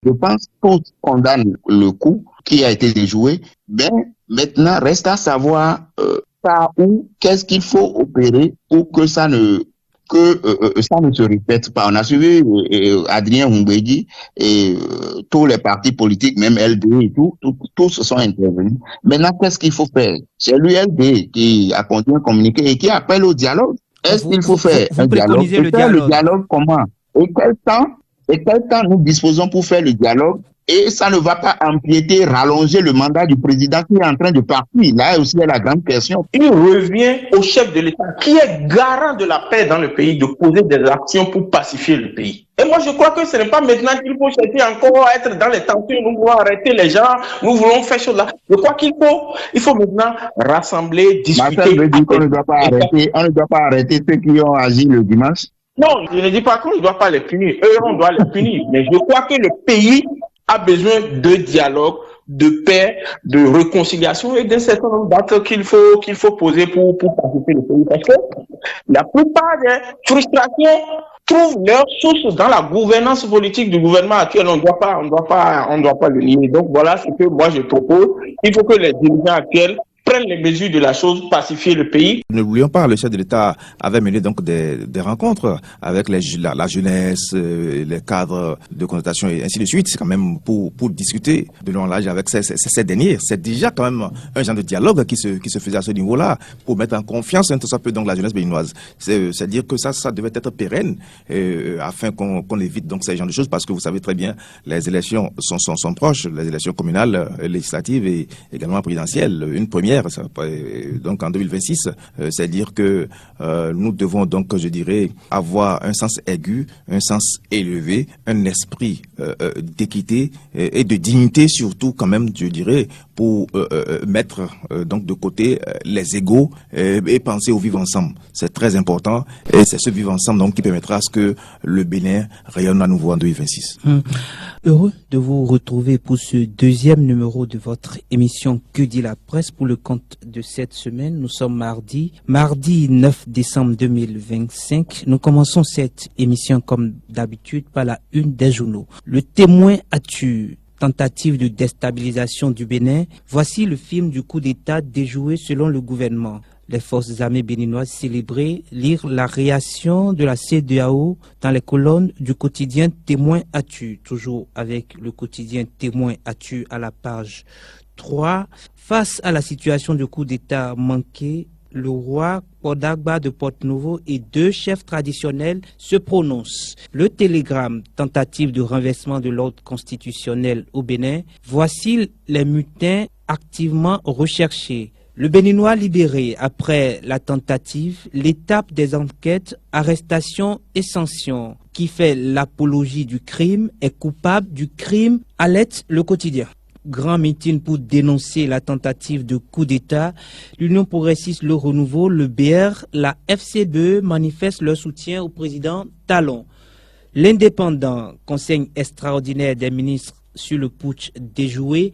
Je pense tous condamnent le coup qui a été déjoué. Ben, maintenant, reste à savoir par où, qu'est-ce qu'il faut opérer pour que ça ne se répète pas. On a suivi Adrien Humbegi et tous les partis politiques, même LD et tous sont intervenus. Maintenant, qu'est-ce qu'il faut faire? C'est l'ULD qui a continué à communiquer et qui appelle au dialogue. Est-ce qu'il faut faire un dialogue? Et faire le dialogue comment? Et quel temps nous disposons pour faire le dialogue? Et ça ne va pas empiéter, rallonger le mandat du président qui est en train de partir. Là aussi, il y a la grande question. Il revient au chef de l'État, qui est garant de la paix dans le pays, de poser des actions pour pacifier le pays. Et moi, je crois que ce n'est pas maintenant qu'il faut chercher encore à être dans les tensions. Nous voulons arrêter les gens, nous voulons faire cela. Je crois qu'il faut maintenant rassembler, discuter. Marcel veut dire qu'on ne doit pas arrêter, on ne doit pas arrêter ceux qui ont agi le dimanche. Non, je ne dis pas qu'on ne doit pas les punir. Eux, on doit les punir. Mais je crois que le pays a besoin de dialogue, de paix, de réconciliation et d'un certain nombre d'actes qu'il faut poser pour pacifier le pays. Parce que la plupart des frustrations trouvent leur source dans la gouvernance politique du gouvernement actuel. On ne doit pas le nier. Donc voilà ce que moi je propose. Il faut que les dirigeants actuels prennent les mesures de la chose, pacifier le pays. Ne l'oublions pas, le chef de l'État avait mené donc des rencontres avec la jeunesse, les cadres de connotation et ainsi de suite. C'est quand même pour discuter de long âge avec ces derniers. C'est déjà quand même un genre de dialogue qui se faisait à ce niveau-là pour mettre en confiance un tout ça peu donc la jeunesse béninoise. C'est-à-dire que ça devait être pérenne afin qu'on évite donc ces genres de choses parce que vous savez très bien, les élections sont proches, les élections communales, législatives et également présidentielles. Une première, donc en 2026, c'est-à-dire que nous devons donc, je dirais, avoir un sens aigu, un sens élevé, un esprit d'équité et de dignité surtout quand même, je dirais, pour mettre donc de côté les égos et penser au vivre ensemble. C'est très important et c'est ce vivre ensemble donc qui permettra à ce que le Bénin rayonne à nouveau en 2026. Heureux de vous retrouver pour ce deuxième numéro de votre émission Que dit la presse pour le compte de cette semaine. Nous sommes mardi 9 décembre 2025. Nous commençons cette émission comme d'habitude par la une des journaux. Le Témoin a-tu tentative de déstabilisation du Bénin? Voici le film du coup d'État déjoué selon le gouvernement. Les forces armées béninoises célébrées, lire la réaction de la CEDEAO dans les colonnes du quotidien Témoin a-tu, toujours avec le quotidien Témoin a-tu à la page 3. Face à la situation de coup d'État manqué, le roi Kodagba de Porte-Nouveau et deux chefs traditionnels se prononcent. Le télégramme, tentative de renversement de l'ordre constitutionnel au Bénin. Voici les mutins activement recherchés. Le Béninois libéré après la tentative, l'étape des enquêtes, arrestation et sanctions. Qui fait l'apologie du crime est coupable du crime, alerte le quotidien. Grand meeting pour dénoncer la tentative de coup d'État. L'Union progressiste Le Renouveau, le BR, la FCBE manifestent leur soutien au président Talon. L'Indépendant, conseil extraordinaire des ministres sur le putsch déjoué.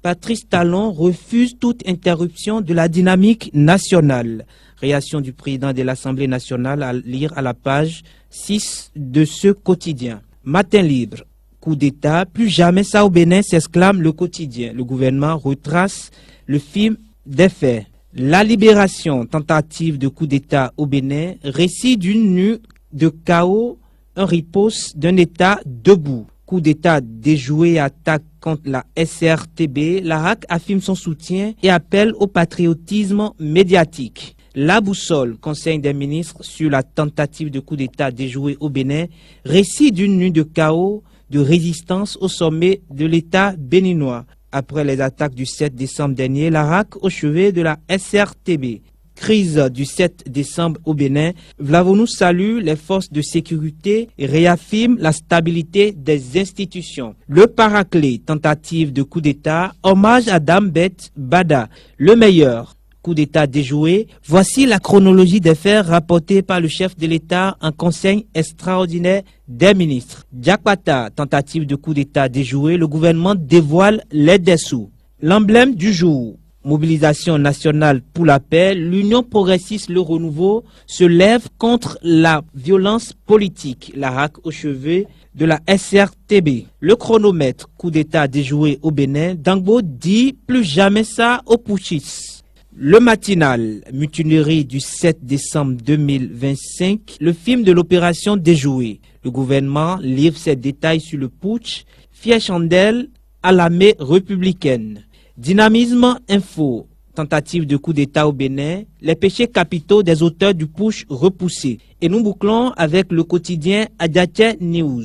Patrice Talon refuse toute interruption de la dynamique nationale. Réaction du président de l'Assemblée nationale à lire à la page 6 de ce quotidien. Matin libre. Coup d'État, plus jamais ça au Bénin, s'exclame le quotidien. Le gouvernement retrace le film des faits. La libération, tentative de coup d'État au Bénin, récit d'une nuit de chaos, un riposte d'un État debout. Coup d'État déjoué, attaque contre la SRTB, la RAC affirme son soutien et appelle au patriotisme médiatique. La boussole, conseil des ministres sur la tentative de coup d'État déjoué au Bénin, récit d'une nuit de chaos, de résistance au sommet de l'État béninois. Après les attaques du 7 décembre dernier, la RAC au chevet de la SRTB. Crise du 7 décembre au Bénin, Vlavonou salue les forces de sécurité et réaffirme la stabilité des institutions. Le Paraclet, tentative de coup d'État, hommage à Dambet Bada, le meilleur. Coup d'État déjoué, voici la chronologie des faits rapportés par le chef de l'État en conseil extraordinaire des ministres. Diakpata, tentative de coup d'État déjoué, le gouvernement dévoile les dessous. L'emblème du jour, Mobilisation nationale pour la paix, l'Union progressiste Le Renouveau se lève contre la violence politique, la RAC au chevet de la SRTB. Le chronomètre, coup d'État déjoué au Bénin, Dangbo dit plus jamais ça aux putschistes. Le matinal, mutinerie du 7 décembre 2025, le film de l'opération déjouée. Le gouvernement livre ses détails sur le putsch, fier chandelle à l'armée républicaine. Dynamisme info, tentative de coup d'État au Bénin, les péchés capitaux des auteurs du putsch repoussés. Et nous bouclons avec le quotidien Adiache News.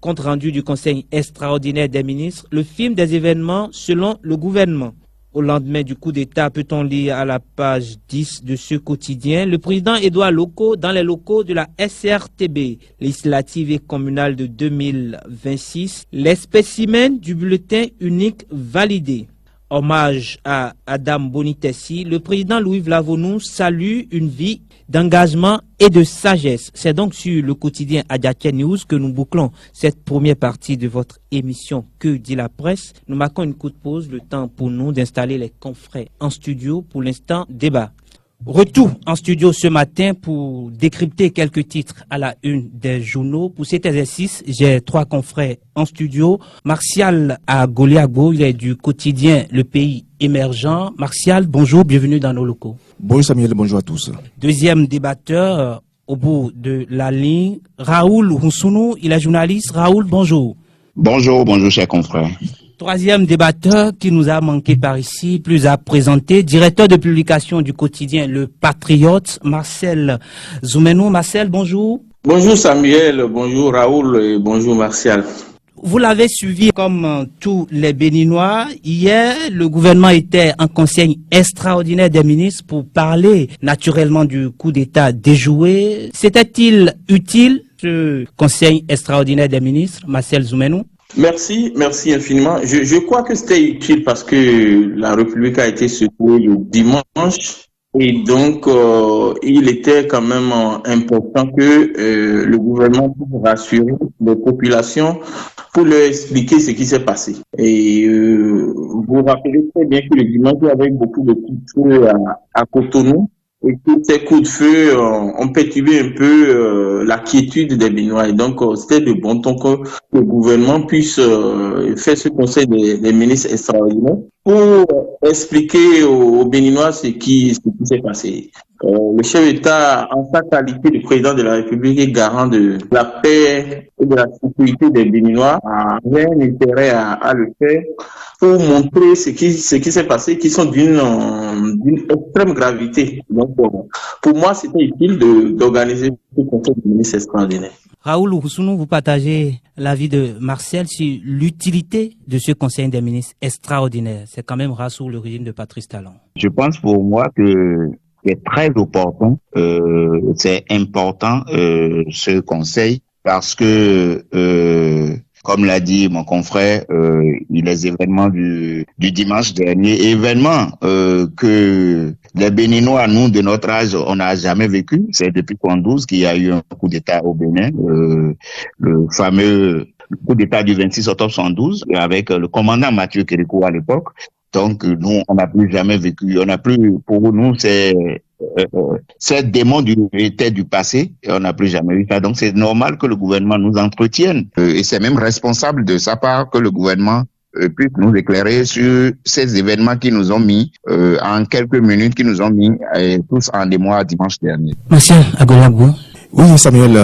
Compte rendu du Conseil extraordinaire des ministres, le film des événements selon le gouvernement. Au lendemain du coup d'État, peut-on lire à la page 10 de ce quotidien, le président Édouard Loko dans les locaux de la SRTB, législative et communale de 2026, les spécimens du bulletin unique validés. Hommage à Adam Bonitessi, le président Louis Vlavonou salue une vie d'engagement et de sagesse. C'est donc sur le quotidien Adiache News que nous bouclons cette première partie de votre émission Que dit la presse. Nous marquons une courte pause, le temps pour nous d'installer les confrères en studio. Pour l'instant, débat. Retour en studio ce matin pour décrypter quelques titres à la une des journaux. Pour cet exercice, j'ai 3 confrères en studio. Martial à Goliagbo, il est du quotidien Le Pays Émergent. Martial, bonjour, bienvenue dans nos locaux. Bonjour Samuel, bonjour à tous. Deuxième débatteur au bout de la ligne, Raoul Houssounou, il est journaliste. Raoul, bonjour. Bonjour, chers confrères. Troisième débatteur qui nous a manqué par ici, plus à présenter, directeur de publication du quotidien Le Patriote, Marcel Zoumenou. Marcel, bonjour. Bonjour Samuel, bonjour Raoul et bonjour Martial. Vous l'avez suivi comme tous les Béninois. Hier, le gouvernement était en conseil extraordinaire des ministres pour parler naturellement du coup d'État déjoué. C'était-il utile, ce conseil extraordinaire des ministres, Marcel Zoumenou? Merci infiniment. Je crois que c'était utile parce que la République a été secouée le dimanche et donc il était quand même important que le gouvernement puisse rassurer les populations pour leur expliquer ce qui s'est passé. Et vous vous rappelez très bien que le dimanche, il y avait beaucoup de coups de feu à Cotonou. Et que ces coups de feu ont perturbé un peu la quiétude des Béninois. Et donc, c'était de bon ton que le gouvernement puisse faire ce conseil des ministres extraordinaires pour expliquer aux Béninois ce qui s'est passé. Le chef d'État, en sa qualité de président de la République et garant de la paix et de la sécurité des Béninois, a un intérêt à le faire pour montrer ce qui s'est passé, qui sont d'une extrême gravité. Donc, pour moi, c'était utile d'organiser ce conseil des ministres extraordinaires. Raoul Houssounou, vous partagez l'avis de Martial sur l'utilité de ce conseil des ministres extraordinaire. C'est quand même rare sous le régime de Patrice Talon. Je pense pour moi que c'est très opportun, c'est important ce conseil parce que comme l'a dit mon confrère, les événements du dimanche dernier, événements que les Béninois, nous, de notre âge, on n'a jamais vécu. C'est depuis 2012 qu'il y a eu un coup d'État au Bénin, le fameux coup d'État du 26 octobre 1912, avec le commandant Mathieu Kérékou à l'époque. Donc, nous, on n'a plus jamais vécu. On n'a plus, pour nous, c'est démon du passé. Et on n'a plus jamais eu ça. Donc, c'est normal que le gouvernement nous entretienne. Et c'est même responsable de sa part que le gouvernement puisse nous éclairer sur ces événements qui nous ont mis, en quelques minutes, qui nous ont mis tous en émoi dimanche dernier. Martial Agolabou. Oui, Samuel,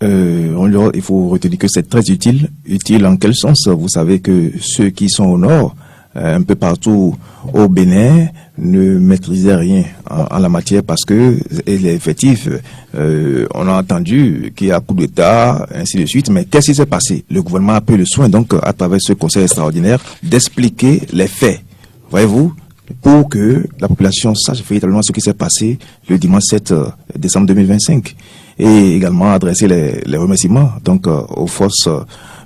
il faut retenir que c'est très utile. Utile en quel sens? Vous savez que ceux qui sont au nord, un peu partout au Bénin, ne maîtrisaient rien en la matière parce que les effectifs, on a entendu qu'il y a coup d'État, ainsi de suite, mais qu'est-ce qui s'est passé? Le gouvernement a pris le soin, donc, à travers ce conseil extraordinaire, d'expliquer les faits. Voyez-vous, pour que la population sache véritablement ce qui s'est passé le dimanche 7 décembre 2025. Et également adresser les remerciements, donc, aux forces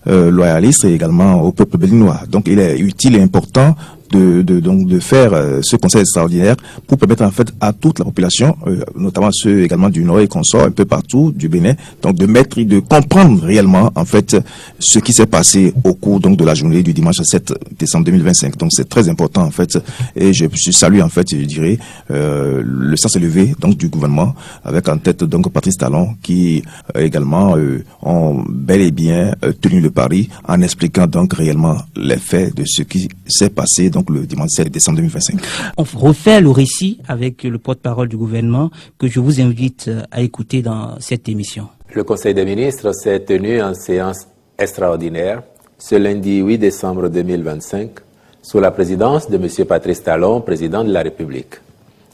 loyalistes et également au peuple béninois. Donc il est utile et important de faire ce conseil extraordinaire pour permettre en fait à toute la population, notamment ceux également du Nord et consorts un peu partout du Bénin, donc de comprendre réellement en fait ce qui s'est passé au cours donc de la journée du dimanche 7 décembre 2025. Donc c'est très important en fait, et je salue en fait, je dirais, le sens élevé donc du gouvernement avec en tête donc Patrice Talon qui également ont bel et bien tenu le pari en expliquant donc réellement les faits de ce qui s'est passé donc le dimanche 7 décembre 2025. On refait le récit avec le porte-parole du gouvernement que je vous invite à écouter dans cette émission. Le Conseil des ministres s'est tenu en séance extraordinaire ce lundi 8 décembre 2025 sous la présidence de M. Patrice Talon, président de la République.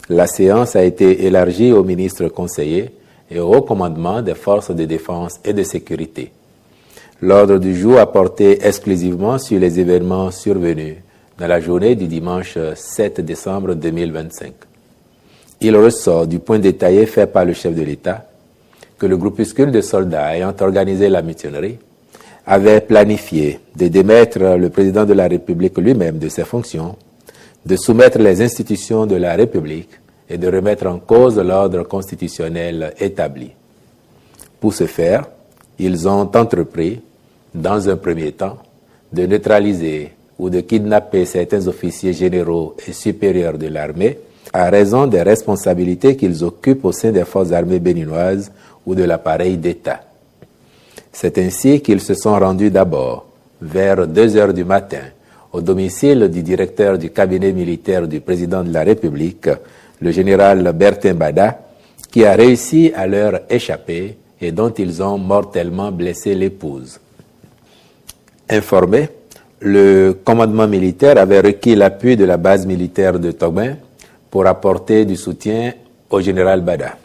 La séance a été élargie aux ministres conseillers et au haut commandement des forces de défense et de sécurité. L'ordre du jour a porté exclusivement sur les événements survenus dans la journée du dimanche 7 décembre 2025. Il ressort du point détaillé fait par le chef de l'État que le groupuscule de soldats ayant organisé la mutinerie avait planifié de démettre le président de la République lui-même de ses fonctions, de soumettre les institutions de la République et de remettre en cause l'ordre constitutionnel établi. Pour ce faire, ils ont entrepris, dans un premier temps, de neutraliser ou de kidnapper certains officiers généraux et supérieurs de l'armée à raison des responsabilités qu'ils occupent au sein des forces armées béninoises ou de l'appareil d'État. C'est ainsi qu'ils se sont rendus d'abord, vers 2 heures du matin, au domicile du directeur du cabinet militaire du président de la République, le général Bertin Bada, qui a réussi à leur échapper et dont ils ont mortellement blessé l'épouse. Informé, le commandement militaire avait requis l'appui de la base militaire de Togben pour apporter du soutien au général Bada.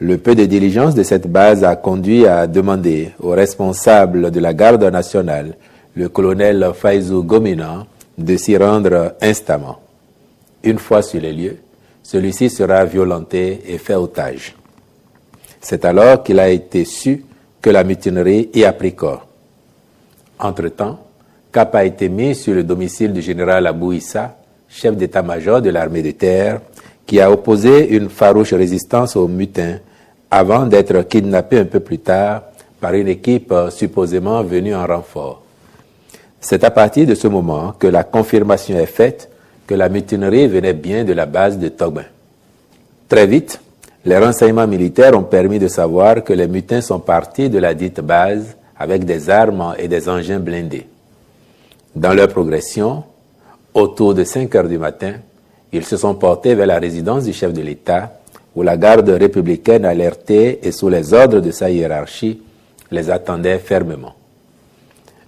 Le peu de diligence de cette base a conduit à demander au responsable de la garde nationale, le colonel Faizou Gomina, de s'y rendre instamment. Une fois sur les lieux, celui-ci sera violenté et fait otage. C'est alors qu'il a été su que la mutinerie y a pris corps. Entre-temps, cap a été mis sur le domicile du général Abou Issa, chef d'état-major de l'armée de terre, qui a opposé une farouche résistance aux mutins avant d'être kidnappé un peu plus tard par une équipe supposément venue en renfort. C'est à partir de ce moment que la confirmation est faite que la mutinerie venait bien de la base de Togben. Très vite, les renseignements militaires ont permis de savoir que les mutins sont partis de la dite base avec des armes et des engins blindés. Dans leur progression, autour de 5 heures du matin, ils se sont portés vers la résidence du chef de l'État, où la garde républicaine alertée et sous les ordres de sa hiérarchie les attendait fermement.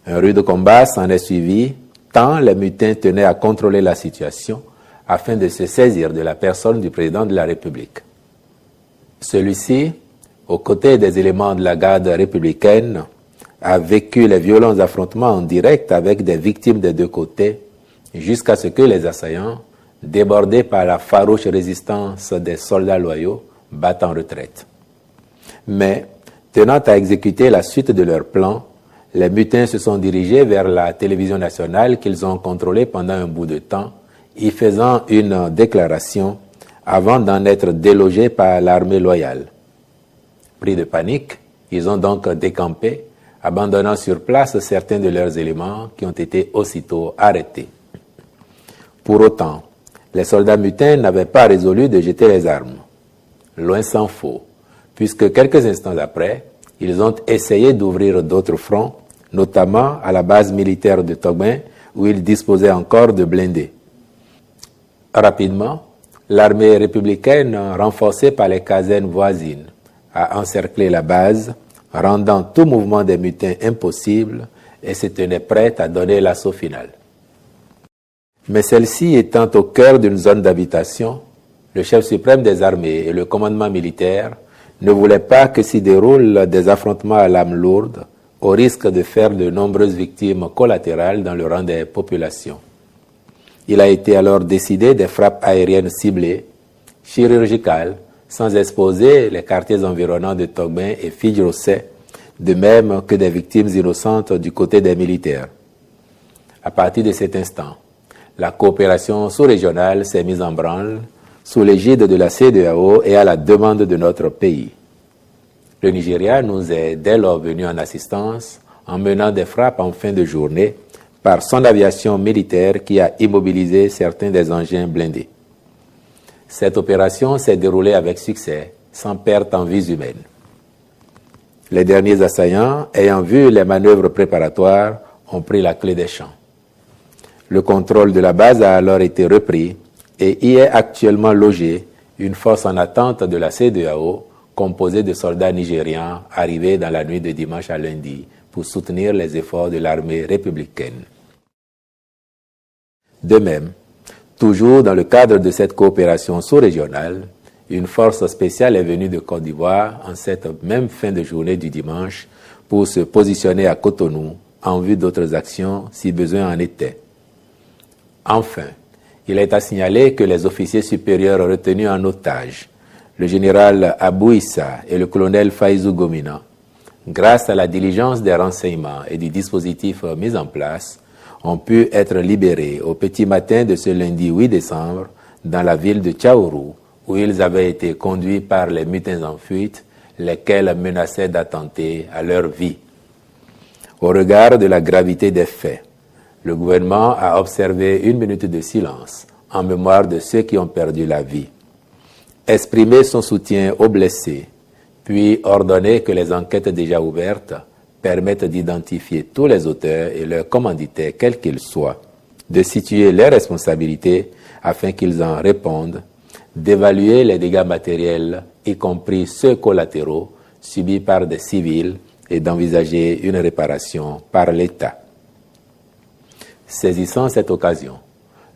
Un rude combat s'en est suivi, tant les mutins tenaient à contrôler la situation afin de se saisir de la personne du président de la République. Celui-ci, aux côtés des éléments de la garde républicaine, a vécu les violents affrontements en direct avec des victimes des deux côtés, jusqu'à ce que les assaillants, débordés par la farouche résistance des soldats loyaux, battent en retraite. Mais, tenant à exécuter la suite de leur plan, les mutins se sont dirigés vers la télévision nationale qu'ils ont contrôlée pendant un bout de temps, y faisant une déclaration avant d'en être délogés par l'armée loyale. Pris de panique, ils ont donc décampé, abandonnant sur place certains de leurs éléments qui ont été aussitôt arrêtés. Pour autant, les soldats mutins n'avaient pas résolu de jeter les armes. Loin s'en faut, puisque quelques instants après, ils ont essayé d'ouvrir d'autres fronts, notamment à la base militaire de Togben, où ils disposaient encore de blindés. Rapidement, l'armée républicaine, renforcée par les casernes voisines, a encerclé la base, rendant tout mouvement des mutins impossible et se tenait prête à donner l'assaut final. Mais celle-ci étant au cœur d'une zone d'habitation, le chef suprême des armées et le commandement militaire ne voulaient pas que s'y déroulent des affrontements à l'âme lourde, au risque de faire de nombreuses victimes collatérales dans le rang des populations. Il a été alors décidé des frappes aériennes ciblées, chirurgicales, sans exposer les quartiers environnants de Togben et Fidjrosset, de même que des victimes innocentes du côté des militaires. À partir de cet instant, la coopération sous-régionale s'est mise en branle sous l'égide de la CEDEAO et à la demande de notre pays. Le Nigeria nous est dès lors venu en assistance en menant des frappes en fin de journée par son aviation militaire qui a immobilisé certains des engins blindés. Cette opération s'est déroulée avec succès, sans perte en vies humaines. Les derniers assaillants, ayant vu les manœuvres préparatoires, ont pris la clé des champs. Le contrôle de la base a alors été repris et y est actuellement logée une force en attente de la CEDEAO composée de soldats nigérians arrivés dans la nuit de dimanche à lundi pour soutenir les efforts de l'armée républicaine. De même, toujours dans le cadre de cette coopération sous-régionale, une force spéciale est venue de Côte d'Ivoire en cette même fin de journée du dimanche pour se positionner à Cotonou en vue d'autres actions si besoin en était. Enfin, il est à signaler que les officiers supérieurs retenus en otage, le général Abou Issa et le colonel Faïzou Gomina, grâce à la diligence des renseignements et du dispositif mis en place, ont pu être libérés au petit matin de ce lundi 8 décembre dans la ville de Tchaourou, où ils avaient été conduits par les mutins en fuite, lesquels menaçaient d'attenter à leur vie. Au regard de la gravité des faits, le gouvernement a observé 1 minute de silence en mémoire de ceux qui ont perdu la vie, exprimé son soutien aux blessés, puis ordonné que les enquêtes déjà ouvertes permettent d'identifier tous les auteurs et leurs commanditaires, quels qu'ils soient, de situer les responsabilités afin qu'ils en répondent, d'évaluer les dégâts matériels, y compris ceux collatéraux, subis par des civils et d'envisager une réparation par l'État. Saisissant cette occasion,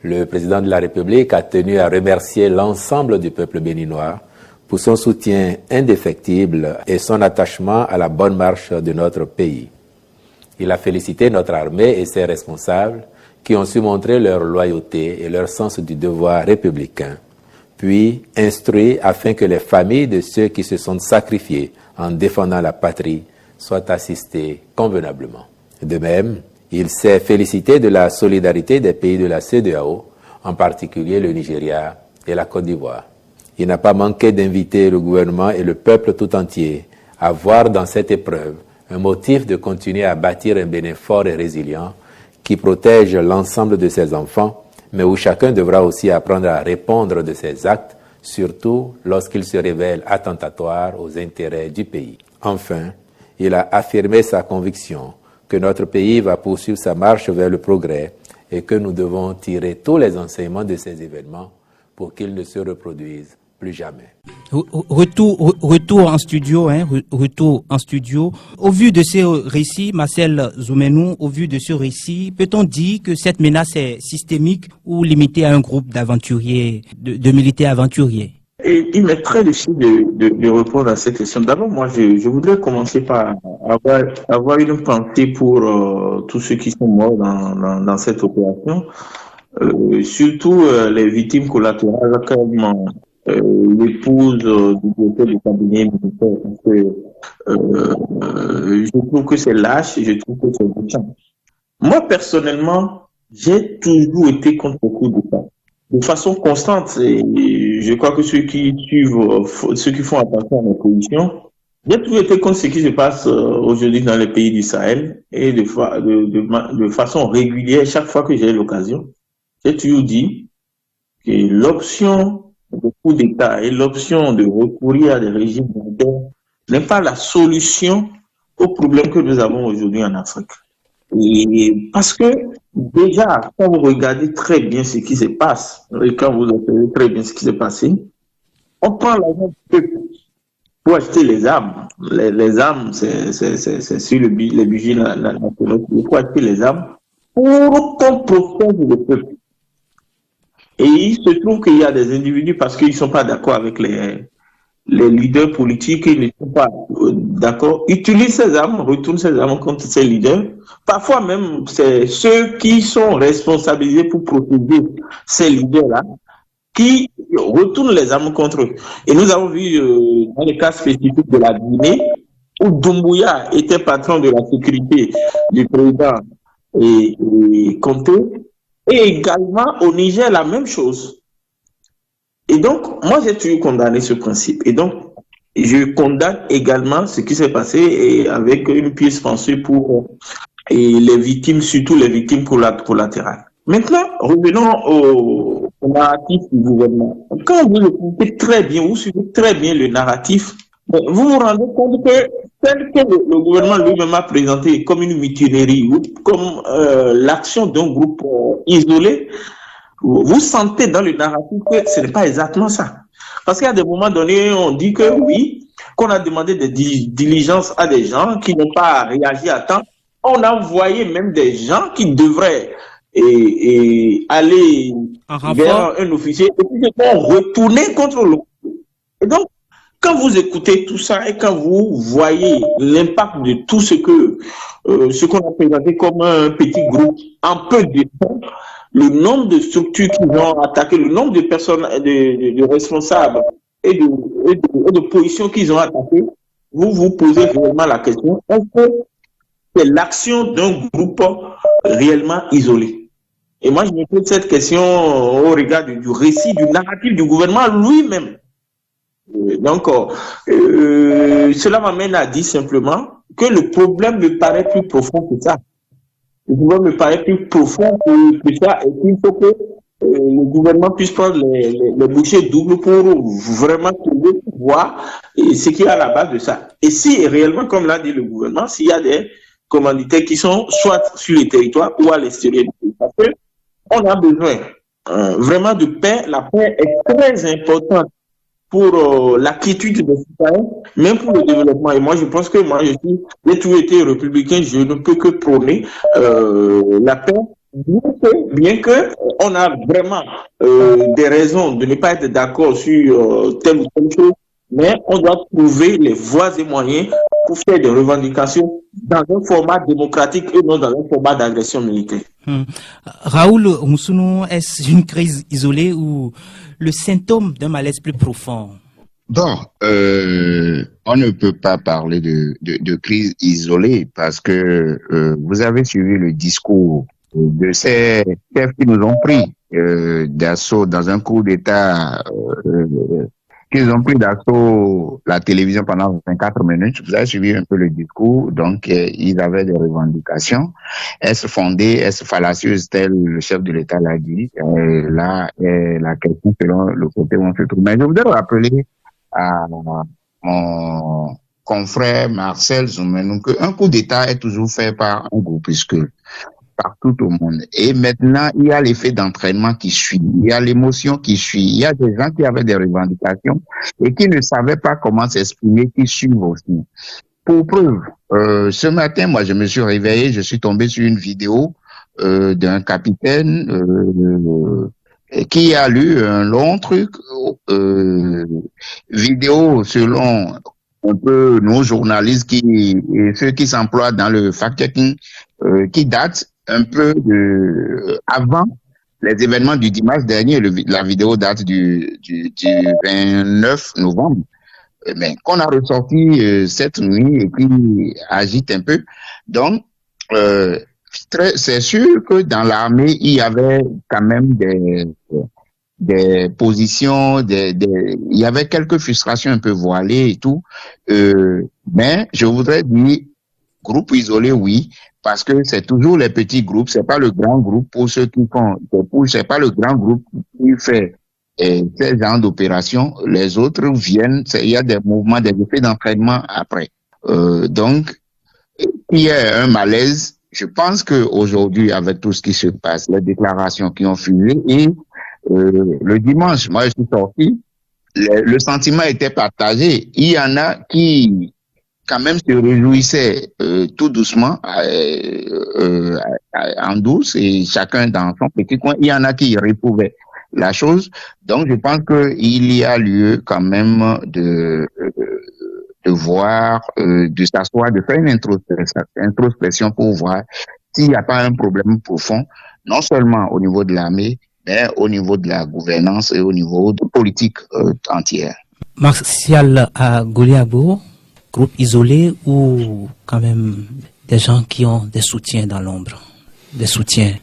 le président de la République a tenu à remercier l'ensemble du peuple béninois pour son soutien indéfectible et son attachement à la bonne marche de notre pays. Il a félicité notre armée et ses responsables qui ont su montrer leur loyauté et leur sens du devoir républicain, puis instruit afin que les familles de ceux qui se sont sacrifiés en défendant la patrie soient assistées convenablement. De même, il s'est félicité de la solidarité des pays de la CEDEAO, en particulier le Nigeria et la Côte d'Ivoire. Il n'a pas manqué d'inviter le gouvernement et le peuple tout entier à voir dans cette épreuve un motif de continuer à bâtir un Bénin fort et résilient qui protège l'ensemble de ses enfants, mais où chacun devra aussi apprendre à répondre de ses actes, surtout lorsqu'ils se révèlent attentatoires aux intérêts du pays. Enfin, il a affirmé sa conviction que notre pays va poursuivre sa marche vers le progrès et que nous devons tirer tous les enseignements de ces événements pour qu'ils ne se reproduisent plus jamais. Retour en studio, retour en studio. Au vu de ce récit, Marcel Zoumenou, au vu de ce récit, peut-on dire que cette menace est systémique ou limitée à un groupe d'aventuriers, de militaires aventuriers? Et il m'est très difficile de répondre à cette question. D'abord, moi, je voudrais commencer par avoir une pensée pour tous ceux qui sont morts dans cette opération, surtout les victimes collatérales comme l'épouse du directeur du cabinet militaire. Parce que je trouve que c'est lâche et je trouve que c'est méchant. Moi, personnellement, j'ai toujours été contre le coup d'État. De façon constante, et je crois que ceux qui suivent, ceux qui font attention à mes positions, j'ai toujours été contre ce qui se passe aujourd'hui dans les pays du Sahel et de façon régulière, chaque fois que j'ai l'occasion, j'ai toujours dit que l'option de coup d'État et l'option de recourir à des régimes militaires n'est pas la solution aux problèmes que nous avons aujourd'hui en Afrique. Et parce que déjà, quand vous regardez très bien ce qui se passe, et quand vous observez très bien ce qui s'est passé, on prend l'argent du peuple pour acheter les armes. Les armes, c'est sur les budgets nationaux. Il faut acheter les armes pour qu'on protège le peuple. Et il se trouve qu'il y a des individus, parce qu'ils ne sont pas d'accord avec les leaders politiques, ils ne sont pas d'accord, utilisent ces armes, retournent ces armes contre ces leaders. Parfois même, c'est ceux qui sont responsabilisés pour protéger ces leaders-là qui retournent les armes contre eux. Et nous avons vu dans les cas spécifiques de la Guinée, où Doumbouya était patron de la sécurité du président et Conté, Et également au Niger, la même chose. Et donc, moi, j'ai toujours condamné ce principe. Et donc, je condamne également ce qui s'est passé et avec une pièce pensée pour les victimes, surtout les victimes collatérales. Maintenant, revenons au narratif du gouvernement. Quand vous écoutez très bien, vous suivez très bien le narratif, vous vous rendez compte que tel que le gouvernement lui-même a présenté comme une mutinerie ou comme l'action d'un groupe isolé, vous sentez dans le narratif que ce n'est pas exactement ça. Parce qu'à des moments donnés, on dit que oui, qu'on a demandé des diligences à des gens qui n'ont pas réagi à temps. On a envoyé même des gens qui devraient aller vers un officier et puis ils vont retourner contre l'autre. Et donc, quand vous écoutez tout ça et quand vous voyez l'impact de tout ce qu'on a présenté comme un petit groupe en peu de temps, le nombre de structures qui ont attaqué, le nombre de personnes, de responsables et de positions qu'ils ont attaquées, vous vous posez réellement la question, est-ce que c'est l'action d'un groupe réellement isolé? Et moi, je me pose cette question au regard du récit, du narratif du gouvernement lui-même. Donc, cela m'amène à dire simplement que le problème me paraît plus profond que ça. Le problème me paraît plus profond que ça et qu'il faut que le gouvernement puisse prendre les bouchées doubles pour vraiment voir ce qu'il y a à la base de ça. Et si réellement, comme l'a dit le gouvernement, s'il y a des commanditaires qui sont soit sur les territoires ou à l'extérieur du pays, parce qu'on a besoin vraiment de paix. La paix est très importante pour la quiétude des citoyens, même pour le développement. Et moi, je pense que j'ai toujours été républicain, je ne peux que prôner la paix, bien que on a vraiment des raisons de ne pas être d'accord sur telle ou telle chose, mais on doit trouver les voies et moyens pour faire des revendications dans un format démocratique et non dans un format d'agression militaire. Raoul Moussounou, est-ce une crise isolée ou le symptôme d'un malaise plus profond? Bon, on ne peut pas parler de crise isolée parce que vous avez suivi le discours de ces chefs qui nous ont pris d'assaut dans un coup d'État, qu'ils ont pris d'assaut la télévision pendant 24 minutes. Vous avez suivi un peu le discours, donc ils avaient des revendications. Est-ce fondé, est-ce fallacieuse, tel le chef de l'État l'a dit. Là est la question selon le côté où on se trouve. Mais je voudrais rappeler à mon confrère Marcel Zoumenou qu'un coup d'État est toujours fait par un groupuscule, partout au monde. Et maintenant, il y a l'effet d'entraînement qui suit, il y a l'émotion qui suit, il y a des gens qui avaient des revendications et qui ne savaient pas comment s'exprimer, qui suivent aussi. Pour preuve, ce matin, moi, je me suis réveillé, je suis tombé sur une vidéo d'un capitaine qui a lu un long truc, vidéo selon un peu nos journalistes et ceux qui s'emploient dans le fact-checking, qui date un peu avant les événements du dimanche dernier. La vidéo date du 29 novembre, mais qu'on a ressorti cette nuit et qui agite un peu. Donc, c'est sûr que dans l'armée, il y avait quand même des positions, il y avait quelques frustrations un peu voilées et tout. Mais je voudrais dire, groupe isolé, oui, parce que c'est toujours les petits groupes, c'est pas le grand groupe pour ceux qui font des pushs, c'est pas le grand groupe qui fait ces genres d'opérations. Les autres viennent, il y a des mouvements, des effets d'entraînement après. Donc, il y a un malaise. Je pense que aujourd'hui, avec tout ce qui se passe, les déclarations qui ont fusé et le dimanche, moi je suis sorti, le sentiment était partagé. Il y en a qui quand même se réjouissaient tout doucement, en douce, et chacun dans son petit coin. Il y en a qui réprouvaient la chose. Donc je pense qu'il y a lieu quand même de voir, de s'asseoir, de faire une introspection pour voir s'il n'y a pas un problème profond, non seulement au niveau de l'armée, mais au niveau de la gouvernance et au niveau de politique entière. Martial à Goliabo, groupe isolé ou quand même des gens qui ont des soutiens dans l'ombre, des soutiens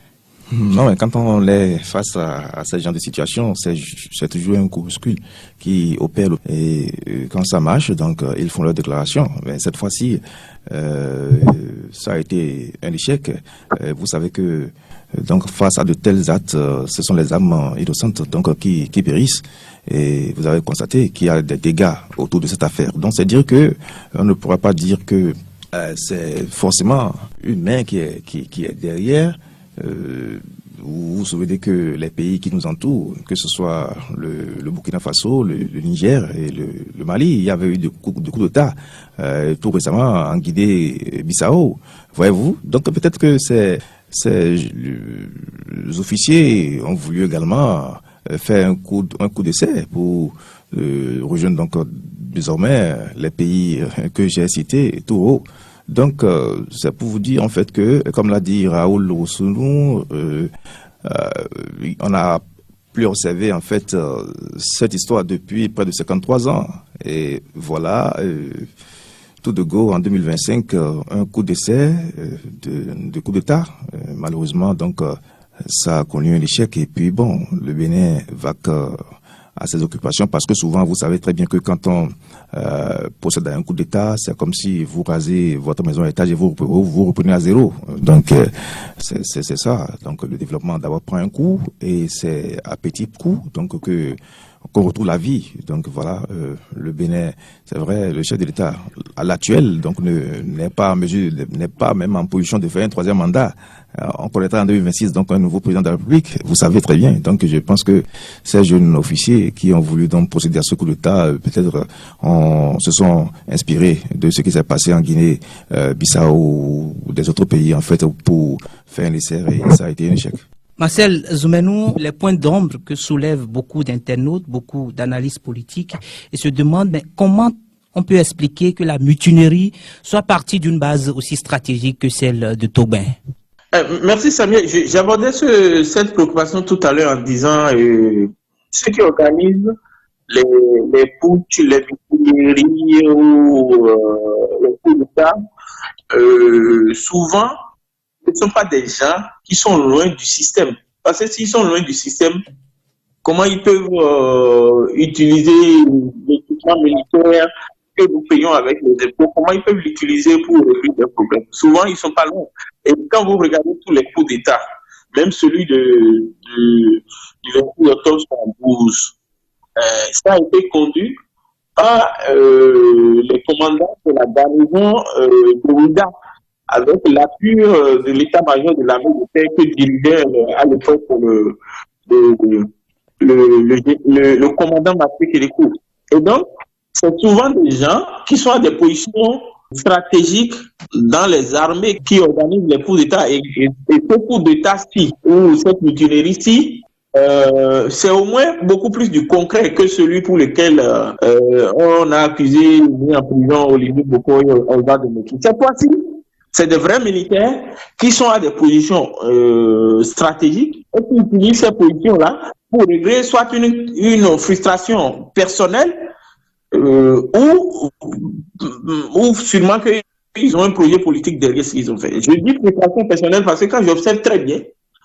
Non, mais quand on est face à ce genre de situation, c'est toujours un groupuscule qui opère. Et quand ça marche, donc ils font leur déclaration. Mais cette fois-ci, ça a été un échec. Vous savez que donc face à de tels actes, ce sont les âmes innocentes donc qui périssent. Et vous avez constaté qu'il y a des dégâts autour de cette affaire. Donc c'est dire que on ne pourra pas dire que c'est forcément une main qui est derrière. Vous vous souvenez que les pays qui nous entourent, que ce soit le Burkina Faso, le Niger et le Mali, il y avait eu des coups d'État tout récemment en Guinée-Bissau, voyez-vous. Donc peut-être que les officiers ont voulu également faire un coup d'essai pour rejoindre donc désormais les pays que j'ai cités tout haut. Donc, c'est pour vous dire en fait que, comme l'a dit Raoul Oussounou, on a plus observé en fait cette histoire depuis près de 53 ans. Et voilà, tout de go en 2025, un coup d'essai de coup d'État. Malheureusement, donc, ça a connu un échec. Et puis, bon, le Bénin va à ses occupations, parce que souvent, vous savez très bien que quand on procède à un coup d'État, c'est comme si vous rasez votre maison à étage et vous reprenez à zéro. Donc, c'est ça. Donc, le développement d'abord prend un coup, et c'est à petit coup donc qu'on retrouve la vie. Donc voilà, le Bénin, c'est vrai, le chef de l'État à l'actuel donc n'est pas en mesure, n'est pas même en position de faire un troisième mandat. On connaîtra en 2026 donc un nouveau président de la République. Vous savez très bien. Donc je pense que ces jeunes officiers qui ont voulu donc procéder à ce coup d'État, peut-être se sont inspirés de ce qui s'est passé en Guinée, Bissau ou des autres pays en fait pour faire un essai, et ça a été un échec. Marcel Zoumenou, les points d'ombre que soulèvent beaucoup d'internautes, beaucoup d'analystes politiques, et se demandent mais comment on peut expliquer que la mutinerie soit partie d'une base aussi stratégique que celle de Tobin. Merci Samuel. J'abordais cette préoccupation tout à l'heure en disant ceux qui organisent les putsch, les mutineries ou les coups d'État, souvent ce ne sont pas des gens qui sont loin du système. Parce que s'ils sont loin du système, comment ils peuvent utiliser l'équipement militaire que nous payons avec les impôts, comment ils peuvent l'utiliser pour résoudre des problèmes? Souvent, ils ne sont pas loin. Et quand vous regardez tous les coups d'État, même celui du 28 octobre 2012, ça a été conduit par les commandants de la garnison de Ouida, avec l'appui de l'état-major de l'armée de terre que dirigeait à l'époque le commandant Mathieu Kérékou. Et donc, c'est souvent des gens qui sont à des positions stratégiques dans les armées qui organisent les coups d'État. Et ce coup d'État-ci, ou cette mutinerie-ci, c'est au moins beaucoup plus du concret que celui pour lequel on a accusé, mis en prison Olivier Boko et Olga de Meki. Cette fois-ci, c'est des vrais militaires qui sont à des positions stratégiques et qui utilisent ces positions-là pour régler soit une frustration personnelle ou sûrement qu'ils ont un projet politique derrière ce qu'ils ont fait. Je dis frustration personnelle parce que quand j'observe très bien,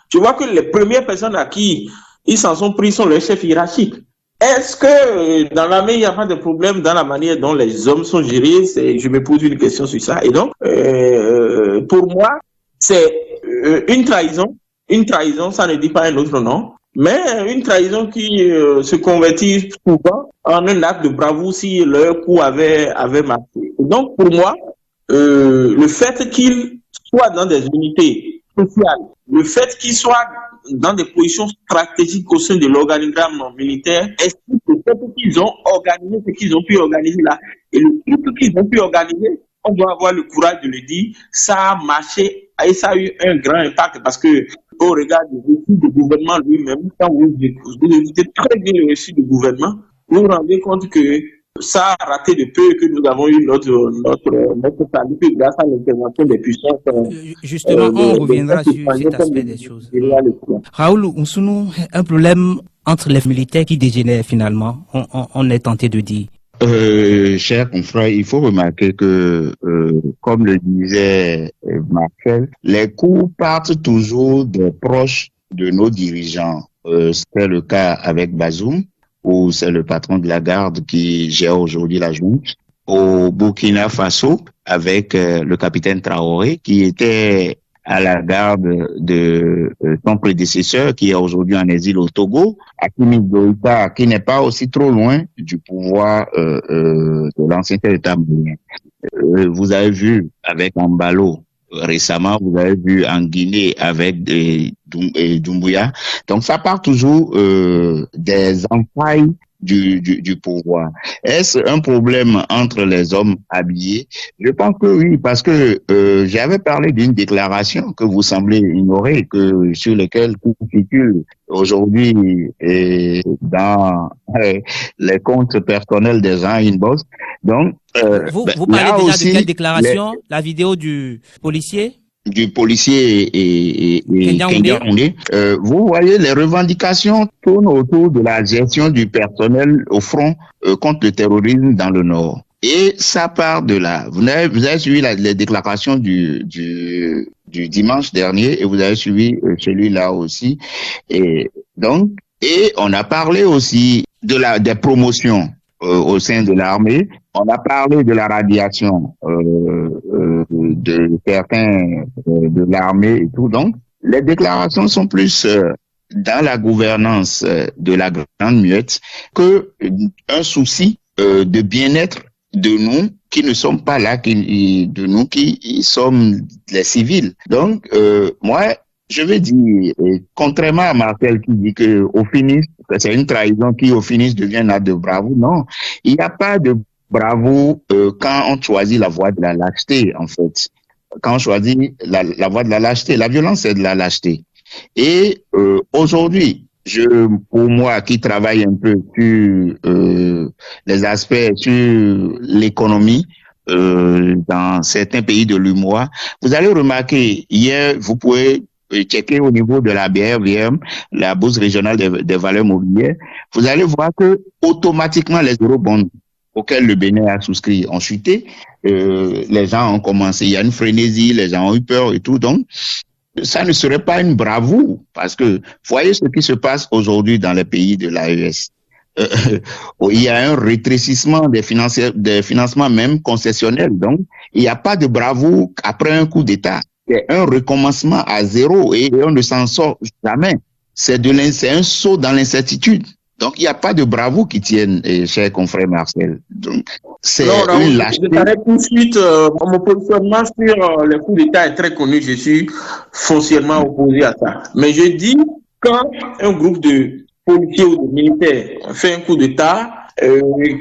je vois que les premières personnes à qui ils s'en sont pris sont les chefs hiérarchiques. Est-ce que dans l'armée, il n'y a pas de problème dans la manière dont les hommes sont gérés? Je me pose une question sur ça. Et donc, pour moi, c'est une trahison. Une trahison, ça ne dit pas un autre nom, mais une trahison qui se convertit souvent en un acte de bravoure si leur coup avait marché. Et donc, pour moi, le fait qu'ils soient dans des unités sociales, le fait qu'ils soient dans des positions stratégiques au sein de l'organigramme militaire, explique que ce qu'ils ont organisé, ce qu'ils ont pu organiser là, et le truc qu'ils ont pu organiser, on doit avoir le courage de le dire, ça a marché et ça a eu un grand impact parce que au regard du récit du gouvernement lui-même, quand vous écoutez très bien le récit du gouvernement, vous vous rendez compte que ça a raté de peu que nous avons eu notre salut grâce à l'intervention des puissances. Justement, on reviendra sur cet aspect des choses. Raoul Oussounou, un problème entre les militaires qui dégénèrent finalement, on est tenté de dire. Cher confrère, il faut remarquer que, comme le disait Marcel, les coups partent toujours des proches de nos dirigeants. C'est le cas avec Bazoum, où c'est le patron de la garde qui gère aujourd'hui la junte. Au Burkina Faso, avec le capitaine Traoré, qui était à la garde de son prédécesseur, qui est aujourd'hui en exil au Togo, Assimi Goïta, qui n'est pas aussi trop loin du pouvoir de l'ancien État malien. Vous avez vu avec Ambalo récemment, vous avez vu en Guinée avec Doumbouya. Donc ça part toujours des entrailles du pouvoir. Est-ce un problème entre les hommes habillés? Je pense que oui, parce que j'avais parlé d'une déclaration que vous semblez ignorer, sur laquelle figure aujourd'hui dans les comptes personnels des gens inbox. Donc, vous parlez déjà de quelle déclaration? La vidéo du policier et Kenyaoundé. Vous voyez, les revendications tournent autour de la gestion du personnel au front contre le terrorisme dans le Nord. Et ça part de là. Vous avez suivi les déclarations du dimanche dernier et vous avez suivi celui-là aussi. Et donc, on a parlé aussi des promotions au sein de l'armée. On a parlé de la radiation de certains de l'armée et tout. Donc, les déclarations sont plus dans la gouvernance de la grande muette que un souci de bien-être de nous qui ne sommes pas là, de nous qui sommes les civils. Donc, moi, je vais dire, contrairement à Marcel qui dit que au finish, c'est une trahison qui au finish devient un acte de bravoure. Non, il n'y a pas de bravoure quand on choisit la voie de la lâcheté, en fait. Quand on choisit la voie de la lâcheté, la violence, c'est de la lâcheté. Et aujourd'hui, pour moi qui travaille un peu sur les aspects sur l'économie dans certains pays de l'UMOA, vous allez remarquer, hier, vous pouvez checker au niveau de la BRVM, la Bourse régionale des valeurs mobilières, vous allez voir que automatiquement les eurobonds auxquels le Bénin a souscrit ont chuté, les gens ont commencé, il y a une frénésie, les gens ont eu peur et tout, donc ça ne serait pas une bravoure, parce que voyez ce qui se passe aujourd'hui dans les pays de l'AES. Il y a un rétrécissement des financements même concessionnels, donc il n'y a pas de bravoure après un coup d'État. C'est un recommencement à zéro et on ne s'en sort jamais. C'est un saut dans l'incertitude. Donc, il n'y a pas de bravoure qui tienne, cher confrère Marcel. Donc, c'est une lâcheté. Je t'arrête tout de suite. Mon positionnement sur les coups d'État est très connu. Je suis foncièrement opposé à ça. Mais je dis, quand un groupe de policiers ou de militaires fait un coup d'État,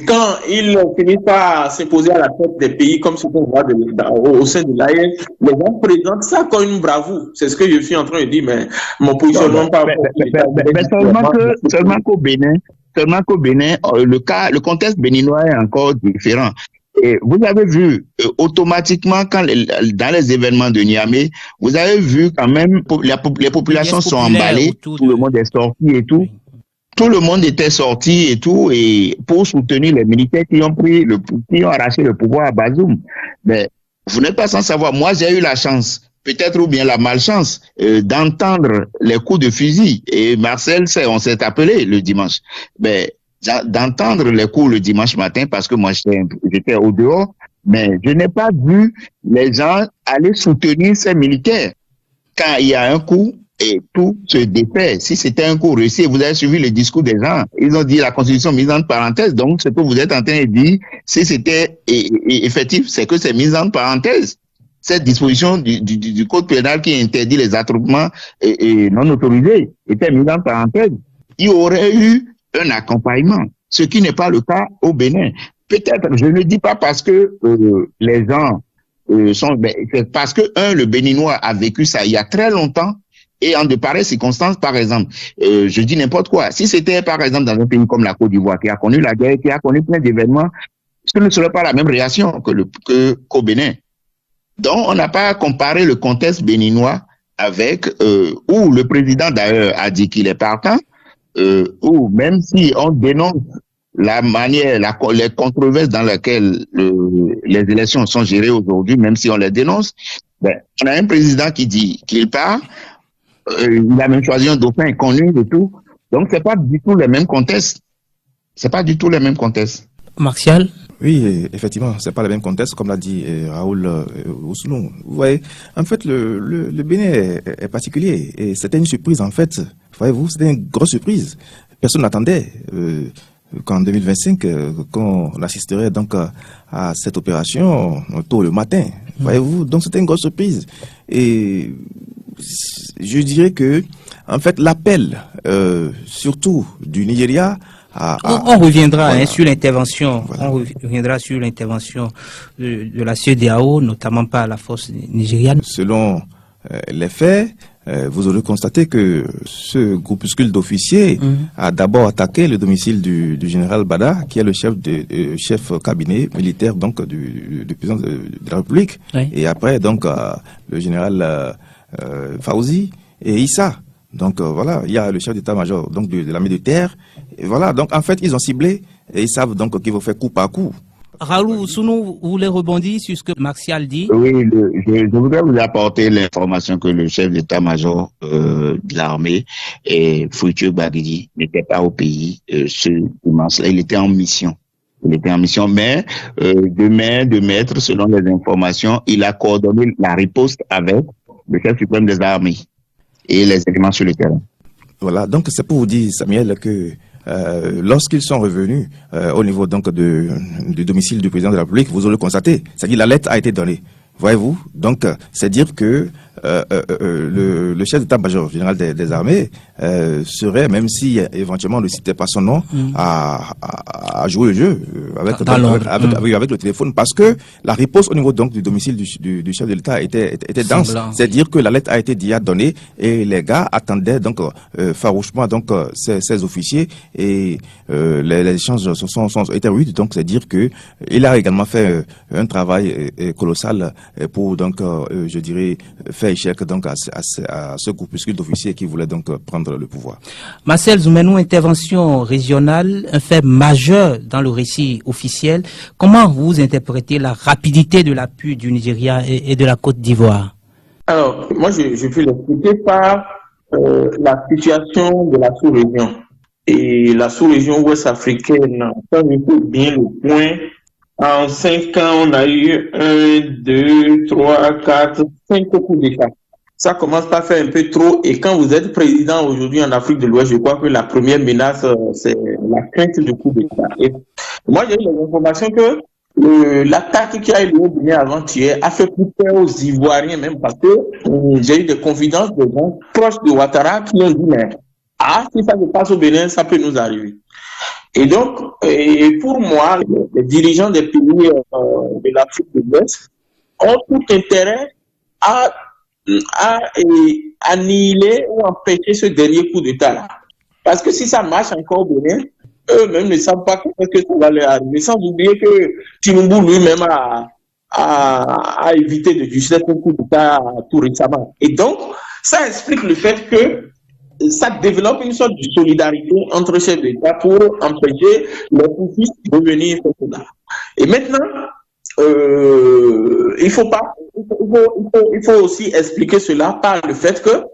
quand ils finissent par s'imposer à la tête des pays comme ce qu'on voit au sein de l'AES, les gens présentent ça comme une bravoure. C'est ce que je suis en train de dire, mais mon positionnement par rapport seulement qu'au Bénin, le contexte béninois est encore différent. Et vous avez vu automatiquement dans les événements de Niamey, vous avez vu quand même les populations sont emballées, tout le monde est sorti et tout. Tout le monde était sorti et tout, et pour soutenir les militaires qui ont arraché le pouvoir à Bazoum. Mais vous n'êtes pas sans savoir, moi j'ai eu la chance, peut-être ou bien la malchance, d'entendre les coups de fusil. Et Marcel, on s'est appelé le dimanche. Mais d'entendre les coups le dimanche matin, parce que moi j'étais au dehors, mais je n'ai pas vu les gens aller soutenir ces militaires. Quand il y a un coup, et tout se défait. Si c'était un coup réussi, vous avez suivi le discours des gens. Ils ont dit la Constitution mise entre parenthèses. Donc, ce que vous êtes en train de dire, si c'était effectif, c'est que c'est mis entre parenthèses. Cette disposition du Code pénal qui interdit les attroupements non autorisés était mise entre parenthèses. Il y aurait eu un accompagnement, ce qui n'est pas le cas au Bénin. Peut-être, je ne dis pas parce que les gens c'est parce que, le Béninois a vécu ça il y a très longtemps. Et en de pareilles circonstances, par exemple, je dis n'importe quoi. Si c'était, par exemple, dans un pays comme la Côte d'Ivoire, qui a connu la guerre, qui a connu plein d'événements, ce ne serait pas la même réaction qu'au Bénin. Donc, on n'a pas comparé le contexte béninois avec, où le président d'ailleurs a dit qu'il est partant, où même si on dénonce la manière, les controverses dans lesquelles les élections sont gérées aujourd'hui, même si on les dénonce, on a un président qui dit qu'il part, il a même choisi un dauphin connu et tout. Donc, c'est pas du tout les mêmes contextes. C'est pas du tout les mêmes contextes. Martial? Oui, effectivement, c'est pas le même contexte, comme l'a dit Raoul Ousoulou. Vous voyez, en fait, le Bénin est particulier et c'était une surprise, en fait. Voyez-vous, c'était une grosse surprise. Personne n'attendait qu'en 2025, qu'on assisterait donc à cette opération tôt le matin. Voyez-vous, donc c'était une grosse surprise. Et je dirais que, en fait, l'appel, surtout du Nigeria, on reviendra sur l'intervention. Voilà. On reviendra sur l'intervention de la CEDEAO, notamment par la force nigériane. Selon les faits, vous aurez constaté que ce groupuscule d'officiers a d'abord attaqué le domicile du général Bada, qui est le chef cabinet militaire donc du président de la République, oui. Et après donc le général Fauzi et Issa. Donc voilà, il y a le chef d'état-major donc de l'armée de terre. Et voilà, donc en fait ils ont ciblé et ils savent donc qu'il faut faire coup par coup. Raoul Ousoulou, vous voulez rebondir sur ce que Martial dit? Oui, je voudrais vous apporter l'information que le chef d'état-major de l'armée, Fructueux Bagidi, n'était pas au pays ce dimanche-là. Il était en mission. Mais de maître, selon les informations, il a coordonné la riposte avec le chef suprême des armées et les éléments sur le terrain. Voilà, donc c'est pour vous dire, Samuel, que lorsqu'ils sont revenus au niveau donc du domicile du président de la République, vous aurez constaté, c'est-à-dire la lettre a été donnée. Voyez-vous, donc c'est dire que le chef d'état-major général des armées serait, même si éventuellement on ne citait pas son nom, à jouer le jeu avec le téléphone, parce que la réponse au niveau donc du domicile du chef de l'État était dense. C'est-à-dire que la lettre a été déjà donnée et les gars attendaient donc farouchement donc ces officiers et les échanges étaient rudes. Donc c'est dire que il a également fait un travail colossal pour donc je dirais faire échec donc à ce groupuscule d'officiers qui voulait donc prendre le pouvoir. Marcel Zoumenou, intervention régionale, un fait majeur dans le récit officiel. Comment vous interprétez la rapidité de l'appui du Nigeria et de la Côte d'Ivoire? Alors, moi je peux l'expliquer par la situation de la sous-région. Et la sous-région ouest-africaine, ça me fait bien le point. En 5 ans, on a eu 1, 2, 3, 4, 5 coups d'État. Ça commence par faire un peu trop. Et quand vous êtes président aujourd'hui en Afrique de l'Ouest, je crois que la première menace, c'est la crainte du coup d'État. Et moi, j'ai eu les informations que l'attaque qui a eu lieu au Bénin avant-hier a fait plus peur aux Ivoiriens même, parce que j'ai eu des confidences de gens proches de Ouattara qui ont dit, mais si ça se passe au Bénin, ça peut nous arriver. Et donc, pour moi, les dirigeants des pays de l'Afrique de l'Ouest ont tout intérêt à annihiler ou empêcher ce dernier coup d'État-là. Parce que si ça marche encore au Bénin, eux-mêmes ne savent pas qu'est-ce que ça va leur arriver. Sans oublier que Tinubu lui-même a évité de juger un coup d'État tout récemment. Et donc, ça explique le fait que ça développe une sorte de solidarité entre chefs d'État pour empêcher les conflits de venir là. Et maintenant, il faut aussi expliquer cela par le fait que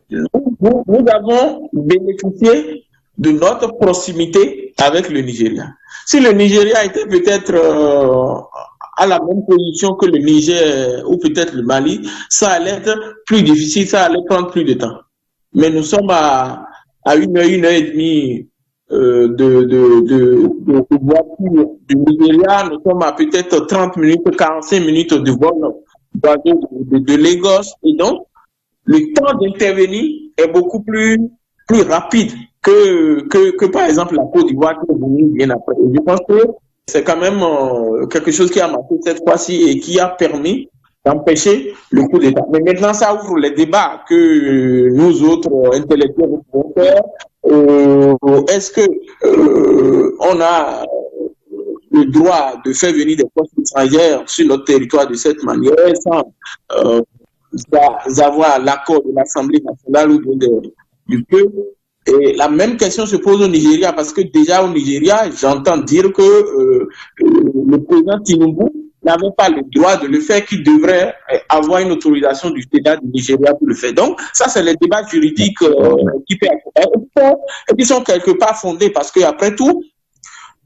nous avons bénéficié de notre proximité avec le Nigeria. Si le Nigeria était peut-être à la même position que le Niger ou peut-être le Mali, ça allait être plus difficile, ça allait prendre plus de temps. Mais nous sommes à 1 heure et demie de voiture du Nigeria. Nous sommes à peut-être 30 minutes, 45 minutes de vol de Lagos. Et donc, le temps d'intervenir est beaucoup plus rapide que par exemple la Côte d'Ivoire qui est venue bien après. Et je pense que c'est quand même quelque chose qui a marqué cette fois-ci et qui a permis d'empêcher le coup d'État. Mais maintenant, ça ouvre les débats que nous autres intellectuels pouvons faire. Est-ce que on a le droit de faire venir des forces étrangères sur notre territoire de cette manière sans avoir l'accord de l'Assemblée nationale ou du peuple? Et la même question se pose au Nigeria, parce que déjà au Nigeria, j'entends dire que le président Tinubu n'avait pas le droit de le faire, qu'il devrait avoir une autorisation du Sénat du Nigeria pour le faire. Donc, ça, c'est les débats juridiques qui sont quelque part fondés, parce qu'après tout,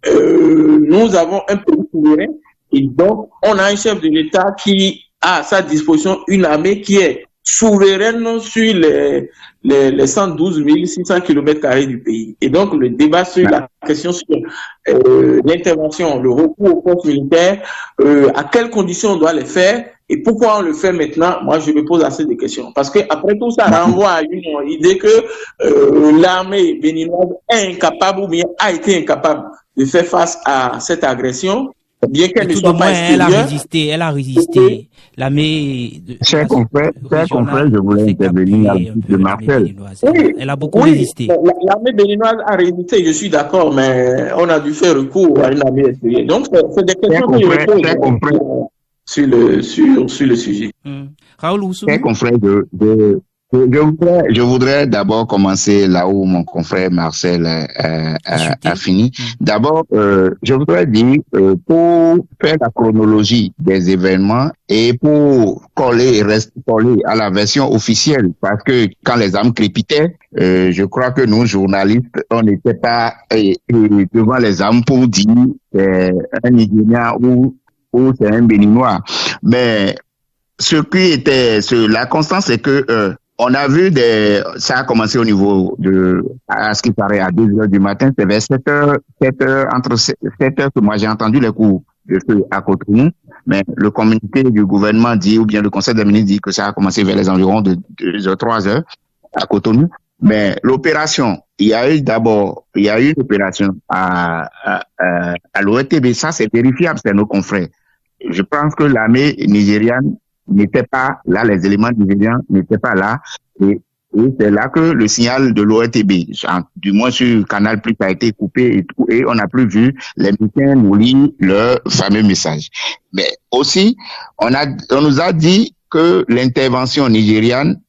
nous avons un pays souverain, et donc, on a un chef de l'État qui a à sa disposition une armée qui est souveraine sur les 112 600 km² du pays. Et donc, le débat sur la question sur l'intervention, le recours aux forces militaires, à quelles conditions on doit les faire et pourquoi on le fait maintenant, moi, je me pose assez de questions. Parce qu'après tout, ça renvoie à une idée que l'armée béninoise est incapable ou bien a été incapable de faire face à cette agression. Bien qu'elle ne soit pas extérieure. Elle a résisté. L'armée Chers confrères, je voulais intervenir de Marcel. Oui, elle a beaucoup résisté. L'armée béninoise a résisté, je suis d'accord, mais on a dû faire recours à une armée extérieure. Donc, c'est des questions que je pose sur le sujet. Raoul Oussou. Chers confrères, je voudrais d'abord commencer là où mon confrère Marcel a fini. D'abord, je voudrais dire, pour faire la chronologie des événements et pour coller à la version officielle, parce que quand les armes crépitaient, je crois que nous, journalistes, on n'était pas devant les armes pour dire un Nigérien ou c'est un Béninois. Mais la constance, c'est que on a vu ça a commencé au niveau à ce qui paraît à 2h du matin, c'est vers 7h, entre 7h que moi j'ai entendu les coups de feu à Cotonou, mais le communiqué du gouvernement dit, ou bien le conseil des ministres dit que ça a commencé vers les environs de 2h, 3h à Cotonou. Mais l'opération, il y a eu une opération à l'ORTB, ça c'est vérifiable, c'est nos confrères. Je pense que l'armée nigériane n'était pas là, les éléments nigérians n'étaient pas là, et c'est là que le signal de l'ORTB, du moins sur Canal+, a été coupé et on n'a plus vu les militaires nous lire leur fameux message. Mais aussi, on nous a dit que l'intervention nigériane,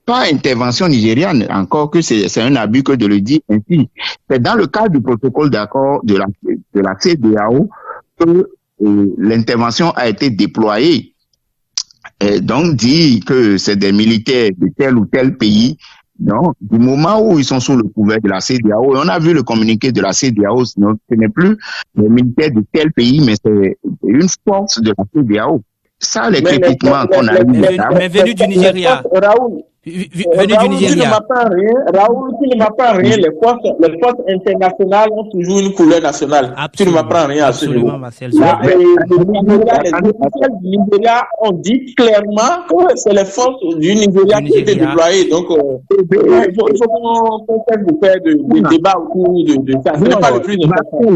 pas intervention nigériane, encore que c'est un abus que de le dire ainsi. C'est dans le cadre du protocole d'accord de la CEDEAO que l'intervention a été déployée. Et donc, dit que c'est des militaires de tel ou tel pays, non, du moment où ils sont sous le couvert de la CEDEAO, on a vu le communiqué de la CEDEAO, sinon ce n'est plus des militaires de tel pays, mais c'est une force de la CEDEAO. Ça, les crépitements qu'on a eu. Mais venu du Nigeria. Raoul, tu ne m'apprends rien. Raoul, tu ne m'apprends rien. Les forces internationales ont toujours une couleur nationale. Absolument, tu ne m'apprends rien à ce niveau. Les officiels du Nigeria ont dit clairement que c'est les forces du Nigeria qui étaient déployées. Donc, il faut qu'on fasse vous faire des débats autour de ça. Ce n'est pas le plus important.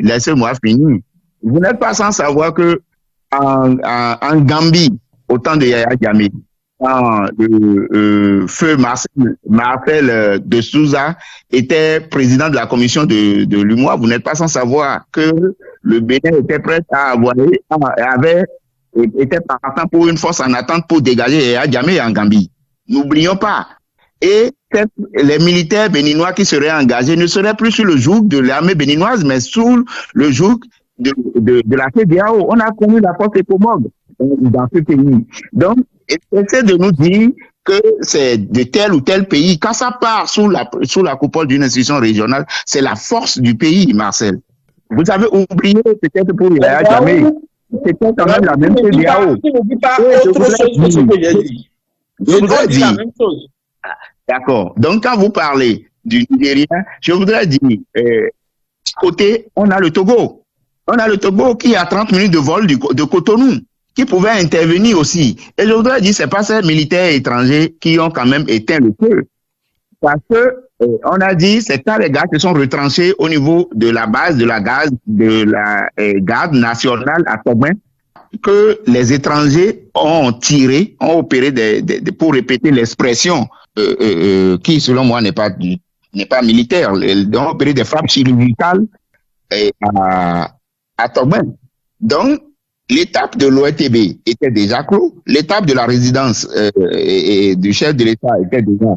Laissez-moi finir. Vous n'êtes pas sans savoir que en Gambie, au temps de Yaya Jammeh, le feu Marcel de Souza était président de la commission de l'UMOA. Vous n'êtes pas sans savoir que le Bénin était prêt à était partant pour une force en attente pour dégager Yaya Jammeh en Gambie. N'oublions pas. Et les militaires béninois qui seraient engagés ne seraient plus sur le joug de l'armée béninoise, mais sous le joug de la CEDEAO. On a connu la force Ecomog dans ce pays. Donc, essaie de nous dire que c'est de tel ou tel pays. Quand ça part sous la coupole d'une institution régionale, c'est la force du pays, Marcel. Vous avez oublié peut-être pour Yaya Jammeh, c'était quand même la même CEDEAO. Tu ne dis pas autre chose que ce que j'ai dit. Je dois dire la même chose. D'accord. Donc, quand vous parlez du Nigeria, je voudrais dire, côté, on a le Togo. On a le Togo qui a 30 minutes de vol de Cotonou, qui pouvait intervenir aussi. Et je voudrais dire, c'est pas ces militaires étrangers qui ont quand même éteint le feu. Parce que, on a dit, c'est quand les gars se sont retranchés au niveau de la base de la garde nationale à Togben, que les étrangers ont tiré, ont opéré pour répéter l'expression, qui, selon moi, n'est pas militaire. Ils ont opéré des frappes chirurgicales à Togben. Donc, l'étape de l'ORTB était déjà clos. L'étape de la résidence du chef de l'État était déjà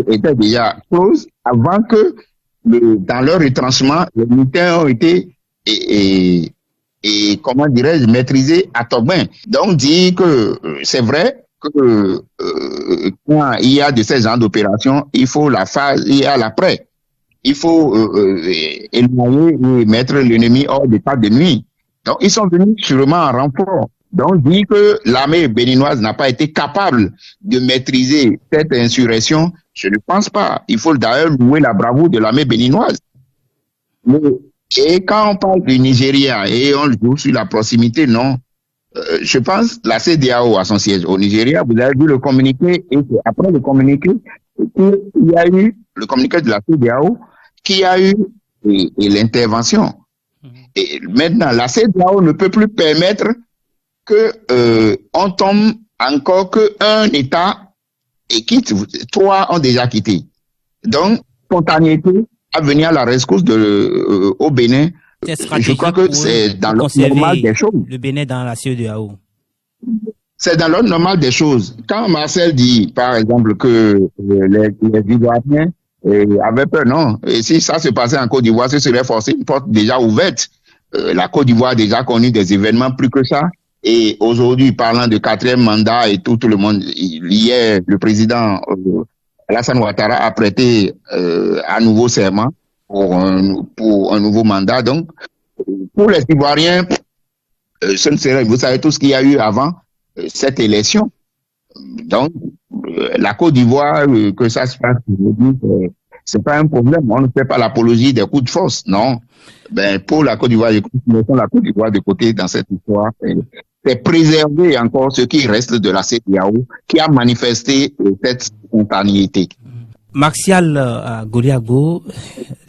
était déjà close avant que dans leur retranchement, les militaires ont été et comment dirais-je, maîtrisés à Togben. Donc, dire que c'est vrai que quand il y a de ces genres d'opérations, il faut la phase, il y a l'après. Il faut éloigner et mettre l'ennemi hors d'état de nuit. Donc, ils sont venus sûrement en renfort. Donc, dire que l'armée béninoise n'a pas été capable de maîtriser cette insurrection, je ne pense pas. Il faut d'ailleurs louer la bravoure de l'armée béninoise. Et quand on parle du Nigeria et on joue sur la proximité, non. Je pense la CEDEAO a son siège au Nigeria. Vous avez vu le communiqué et après le communiqué, il y a eu le communiqué de la CEDEAO qui a eu et l'intervention. Et maintenant, la CEDEAO ne peut plus permettre que on tombe encore qu'un État et quitte. Trois ont déjà quitté. Donc, spontanéité à venir à la rescousse au Bénin. Je crois que c'est dans l'ordre normal des choses. Le Bénin dans la CEDEAO. C'est dans l'ordre normal des choses. Quand Marcel dit, par exemple, que les Ivoiriens avaient peur, non. Et si ça se passait en Côte d'Ivoire, ce serait forcément une porte déjà ouverte. La Côte d'Ivoire a déjà connu des événements plus que ça. Et aujourd'hui, parlant de 4e mandat et tout le monde, hier, le président Alassane Ouattara a prêté à nouveau serment pour un nouveau mandat. Donc, pour les Ivoiriens, ce ne serait, vous savez tout ce qu'il y a eu avant cette élection. Donc, la Côte d'Ivoire, que ça se passe aujourd'hui, c'est pas un problème. On ne fait pas l'apologie des coups de force, non. Ben, pour la Côte d'Ivoire, la Côte d'Ivoire de côté dans cette histoire, c'est préserver encore ce qui reste de la CEDEAO qui a manifesté cette spontanéité. Martial Goliago,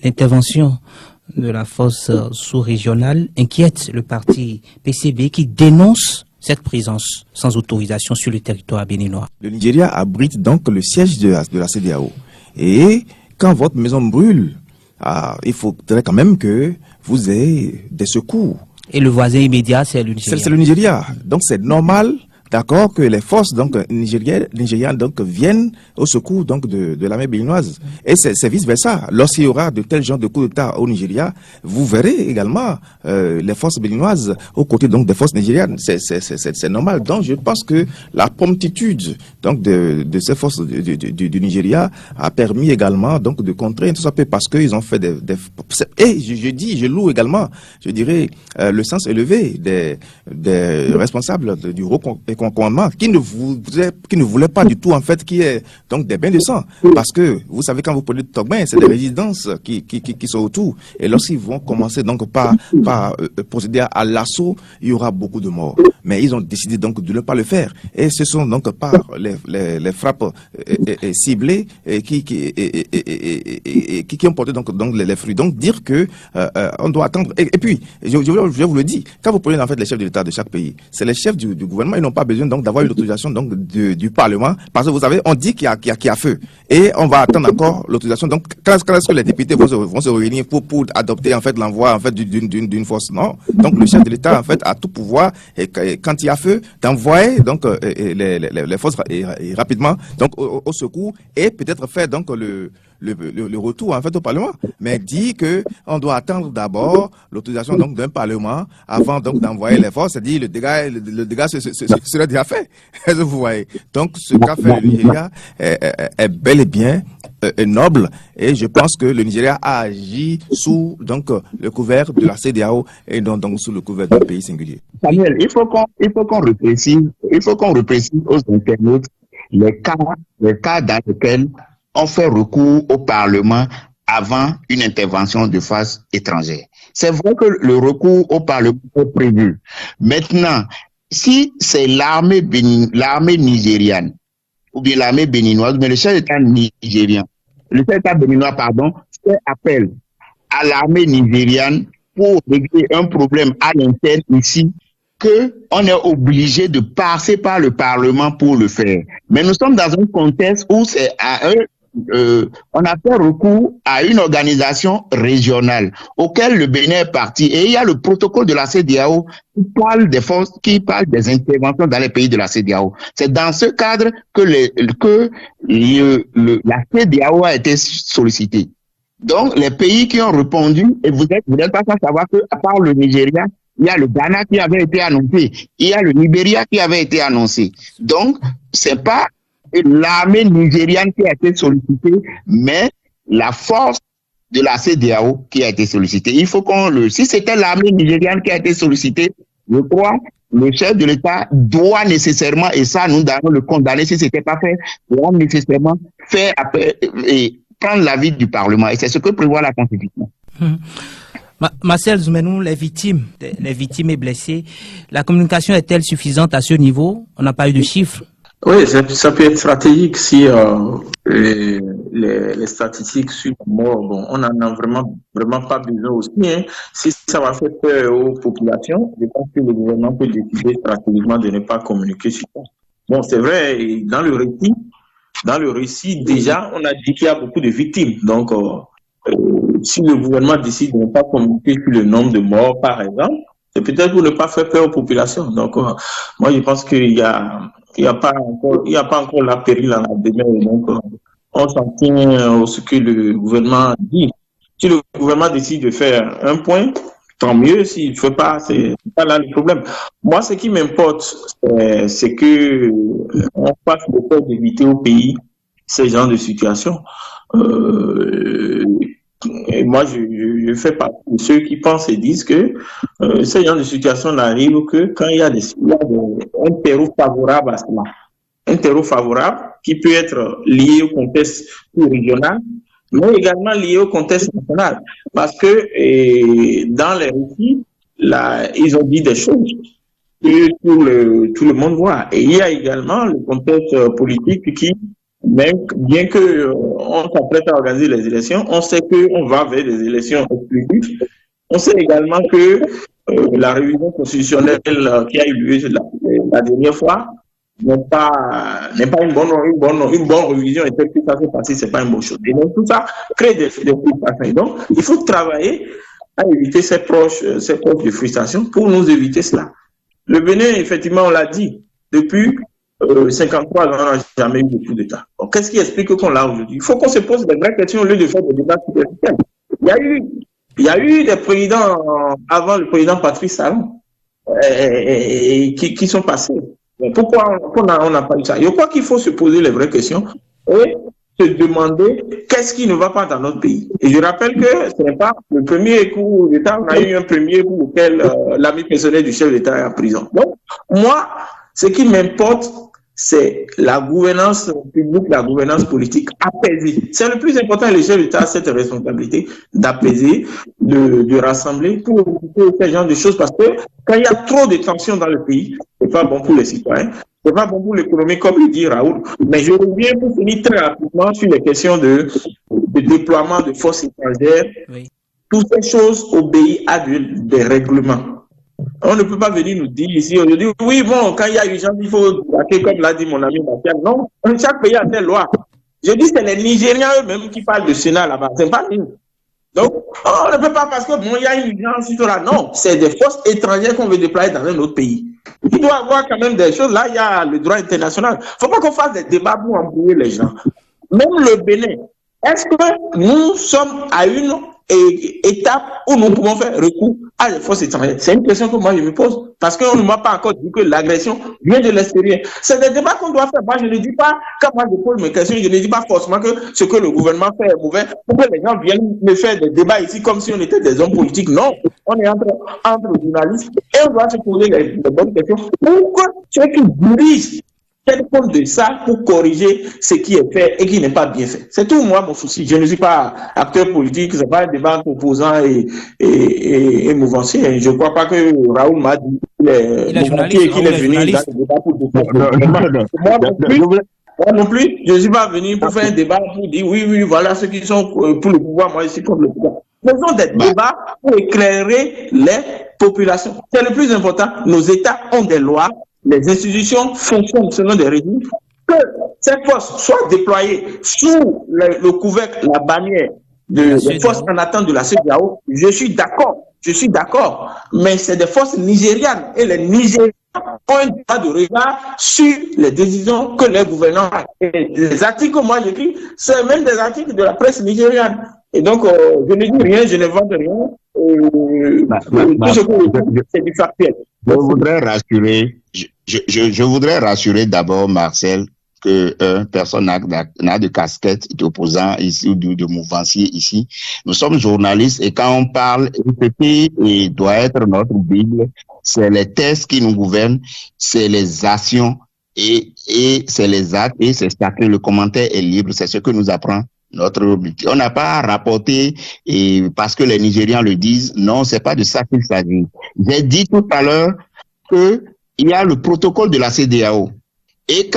l'intervention de la force sous-régionale inquiète le parti PCB qui dénonce cette présence sans autorisation sur le territoire béninois. Le Nigeria abrite donc le siège de la CEDEAO. Et quand votre maison brûle, il faudrait quand même que vous ayez des secours. Et le voisin immédiat, c'est le Nigeria. C'est le Nigeria. Donc c'est normal, d'accord, que les forces donc nigériennes donc viennent au secours donc de l'armée béninoise. Et c'est vice versa. Lorsqu'il y aura de tels genres de coups d'État au Nigeria, vous verrez également les forces béninoises aux côtés donc des forces nigérianes. C'est normal. Donc je pense que la promptitude donc de ces forces du Nigeria a permis également donc de contrer tout ça parce qu'ils ont fait et je loue également, je dirais, le sens élevé des responsables du haut commandement qui ne voulait pas du tout en fait qu'il y ait donc des bains de sang, parce que vous savez, quand vous prenez Togben, c'est des résidences qui sont autour, et lorsqu'ils vont commencer donc par procéder à l'assaut, il y aura beaucoup de morts. Mais ils ont décidé donc de ne pas le faire, et ce sont donc par les frappes ciblées qui ont porté donc les fruits. Donc dire que on doit attendre, et puis je vous le dis, quand vous prenez en fait les chefs de l'État de chaque pays, c'est les chefs du gouvernement, ils n'ont pas besoin donc d'avoir une autorisation donc du Parlement, parce que vous savez, on dit qu'il y a feu, et on va attendre encore l'autorisation. Donc quand est-ce que les députés vont se réunir pour adopter en fait l'envoi en fait d'une force? Non. Donc le chef de l'État en fait a tout pouvoir, et quand il y a feu, d'envoyer donc les forces rapidement donc au secours, et peut-être faire donc le retour en fait au Parlement. Mais dit que on doit attendre d'abord l'autorisation donc d'un Parlement avant donc d'envoyer les forces, c'est-à-dire le dégât serait déjà fait. Vous voyez. Donc ce qu'a fait le Nigeria est bel et bien noble, et je pense que le Nigeria a agi sous donc le couvert de la CEDEAO et non donc sous le couvert d'un pays singulier. Samuel, il faut qu'on reprécise aux internautes les cas dans lesquels on fait recours au Parlement avant une intervention de phase étrangère. C'est vrai que le recours au Parlement est prévu. Maintenant, si c'est l'armée nigériane, ou bien l'armée béninoise, mais le chef d'État nigérien, le chef d'État béninois, fait appel à l'armée nigériane pour régler un problème à l'interne ici, qu'on est obligé de passer par le Parlement pour le faire. Mais nous sommes dans un contexte où c'est à eux on a fait recours à une organisation régionale auquel le Bénin est parti. Et il y a le protocole de la CEDEAO qui parle des interventions dans les pays de la CEDEAO. C'est dans ce cadre que la CEDEAO a été sollicitée. Donc, les pays qui ont répondu, et vous n'êtes pas sans savoir qu'à part le Nigeria, il y a le Ghana qui avait été annoncé, il y a le Libéria qui avait été annoncé. Donc, c'est pas l'armée nigériane qui a été sollicitée, mais la force de la CEDEAO qui a été sollicitée. Il faut si c'était l'armée nigériane qui a été sollicitée, je crois, le chef de l'État doit nécessairement, et ça, nous allons le condamner si c'était pas fait, doit nécessairement faire appel et prendre l'avis du Parlement. Et c'est ce que prévoit la Constitution. Marcel Zoumenou, les victimes et blessés, la communication est-elle suffisante à ce niveau? On n'a pas eu de chiffres. Oui, ça peut être stratégique si les statistiques sur la mort, bon, on n'en a vraiment pas besoin aussi. Hein. Si ça va faire peur aux populations, je pense que le gouvernement peut décider stratégiquement de ne pas communiquer sur ça. Bon, c'est vrai, dans le récit, déjà, on a dit qu'il y a beaucoup de victimes. Donc, si le gouvernement décide de ne pas communiquer sur le nombre de morts, par exemple, c'est peut-être pour ne pas faire peur aux populations. Donc, moi, je pense qu'il y a pas encore la péril en la demeure. Donc, on s'en tient à ce que le gouvernement dit. Si le gouvernement décide de faire un point, tant mieux. S'il ne fait pas, c'est pas là le problème. Moi, ce qui m'importe, c'est que on fasse l'effort d'éviter au pays ces genres de situations. Et moi, je fais partie de ceux qui pensent et disent que ce genre de situation n'arrive que quand il y a un terreau favorable à cela. Un terreau favorable qui peut être lié au contexte régional, mais également lié au contexte national. Parce que dans les récits, ils ont dit des choses que tout le monde voit. Et il y a également le contexte politique qui, même bien que on s'apprête à organiser les élections, on sait qu'on va vers des élections exclusives. On sait également que la révision constitutionnelle qui a eu lieu la dernière fois n'est pas une bonne révision, et peut-être que ça s'est passé, c'est pas une bonne chose. Et donc tout ça crée des frustrations. Donc il faut travailler à éviter ces proches de frustration pour nous éviter cela. Le Bénin, effectivement, on l'a dit, depuis 53 ans, on n'a jamais eu de coup d'État. Donc, qu'est-ce qui explique qu'on l'a aujourd'hui? Il faut qu'on se pose des vraies questions au lieu de faire des débats superficiels. Il y a eu des présidents avant le président Patrice Talon qui sont passés. Mais pourquoi on n'a pas eu ça? Je crois qu'il faut se poser les vraies questions et se demander qu'est-ce qui ne va pas dans notre pays. Et je rappelle que ce n'est pas le premier coup d'État. On a eu un premier coup auquel l'ami personnel du chef d'État est en prison. Donc, moi, ce qui m'importe, c'est la gouvernance publique, la gouvernance politique apaisée. C'est le plus important. Le chef d'État a cette responsabilité d'apaiser, de rassembler pour éviter ce genre de choses. Parce que quand il y a trop de tensions dans le pays, c'est pas bon pour les citoyens, c'est pas bon pour l'économie, comme le dit Raoul. Mais je reviens pour finir très rapidement sur les questions de déploiement de forces étrangères. Oui. Toutes ces choses obéissent à des règlements. On ne peut pas venir nous dire ici aujourd'hui, oui, bon, quand il y a urgence, il faut traquer, comme l'a dit mon ami Mathias. Non, chaque pays a des lois. Je dis, c'est les Nigériens eux-mêmes qui parlent de Sénat là-bas, c'est pas nous. Donc, on ne peut pas parce que bon, il y a une urgence, tout là. Non, c'est des forces étrangères qu'on veut déployer dans un autre pays. Il doit y avoir quand même des choses. Là, il y a le droit international. Il ne faut pas qu'on fasse des débats pour embrouiller les gens. Même le Bénin, est-ce que nous sommes à une étape où nous pouvons faire recours à les forces étrangères? C'est une question que moi je me pose, parce qu'on ne m'a pas encore dit que l'agression vient de l'extérieur. C'est des débats qu'on doit faire. Moi je ne dis pas, quand moi je pose mes questions, je ne dis pas forcément que ce que le gouvernement fait est mauvais, pour que les gens viennent me faire des débats ici comme si on était des hommes politiques. Non, on est entre journalistes et on doit se poser les bonnes questions pour que ceux qui dirigent tiennent compte de ça pour corriger ce qui est fait et qui n'est pas bien fait. C'est tout moi mon souci. Je ne suis pas acteur politique, c'est pas un débat entre opposants et mouvanciers. Je ne crois pas que Raoul m'a dit qu'il est venu dans le débat pour moi non plus, je ne suis pas venu pour faire un débat pour dire oui, voilà ceux qui sont pour le pouvoir, moi je suis contre le pouvoir. Faisons des débats pour éclairer les populations. C'est le plus important. Nos États ont des lois. Les institutions fonctionnent selon des régimes. que ces forces soient déployées sous le couvercle, la bannière des forces en attente de la CEDEAO, je suis d'accord, mais c'est des forces nigérianes et les Nigériens ont un droit de regard sur les décisions que les gouvernants ont. Et les articles que moi j'écris, c'est même des articles de la presse nigériane. Et donc, je ne dis rien, je ne vante rien. Tout ce que je dis, c'est du factuel. Je voudrais rassurer d'abord Marcel que personne n'a de casquette d'opposant ici ou de mouvancier ici. Nous sommes journalistes et quand on parle, ce qui doit être notre Bible, c'est les textes qui nous gouvernent, c'est les actions et c'est les actes et c'est sacré. Le commentaire est libre, c'est ce que nous apprend notre objectif. On n'a pas à rapporter et parce que les Nigérians le disent. Non, c'est pas de ça qu'il s'agit. J'ai dit tout à l'heure que il y a le protocole de la CEDEAO. Et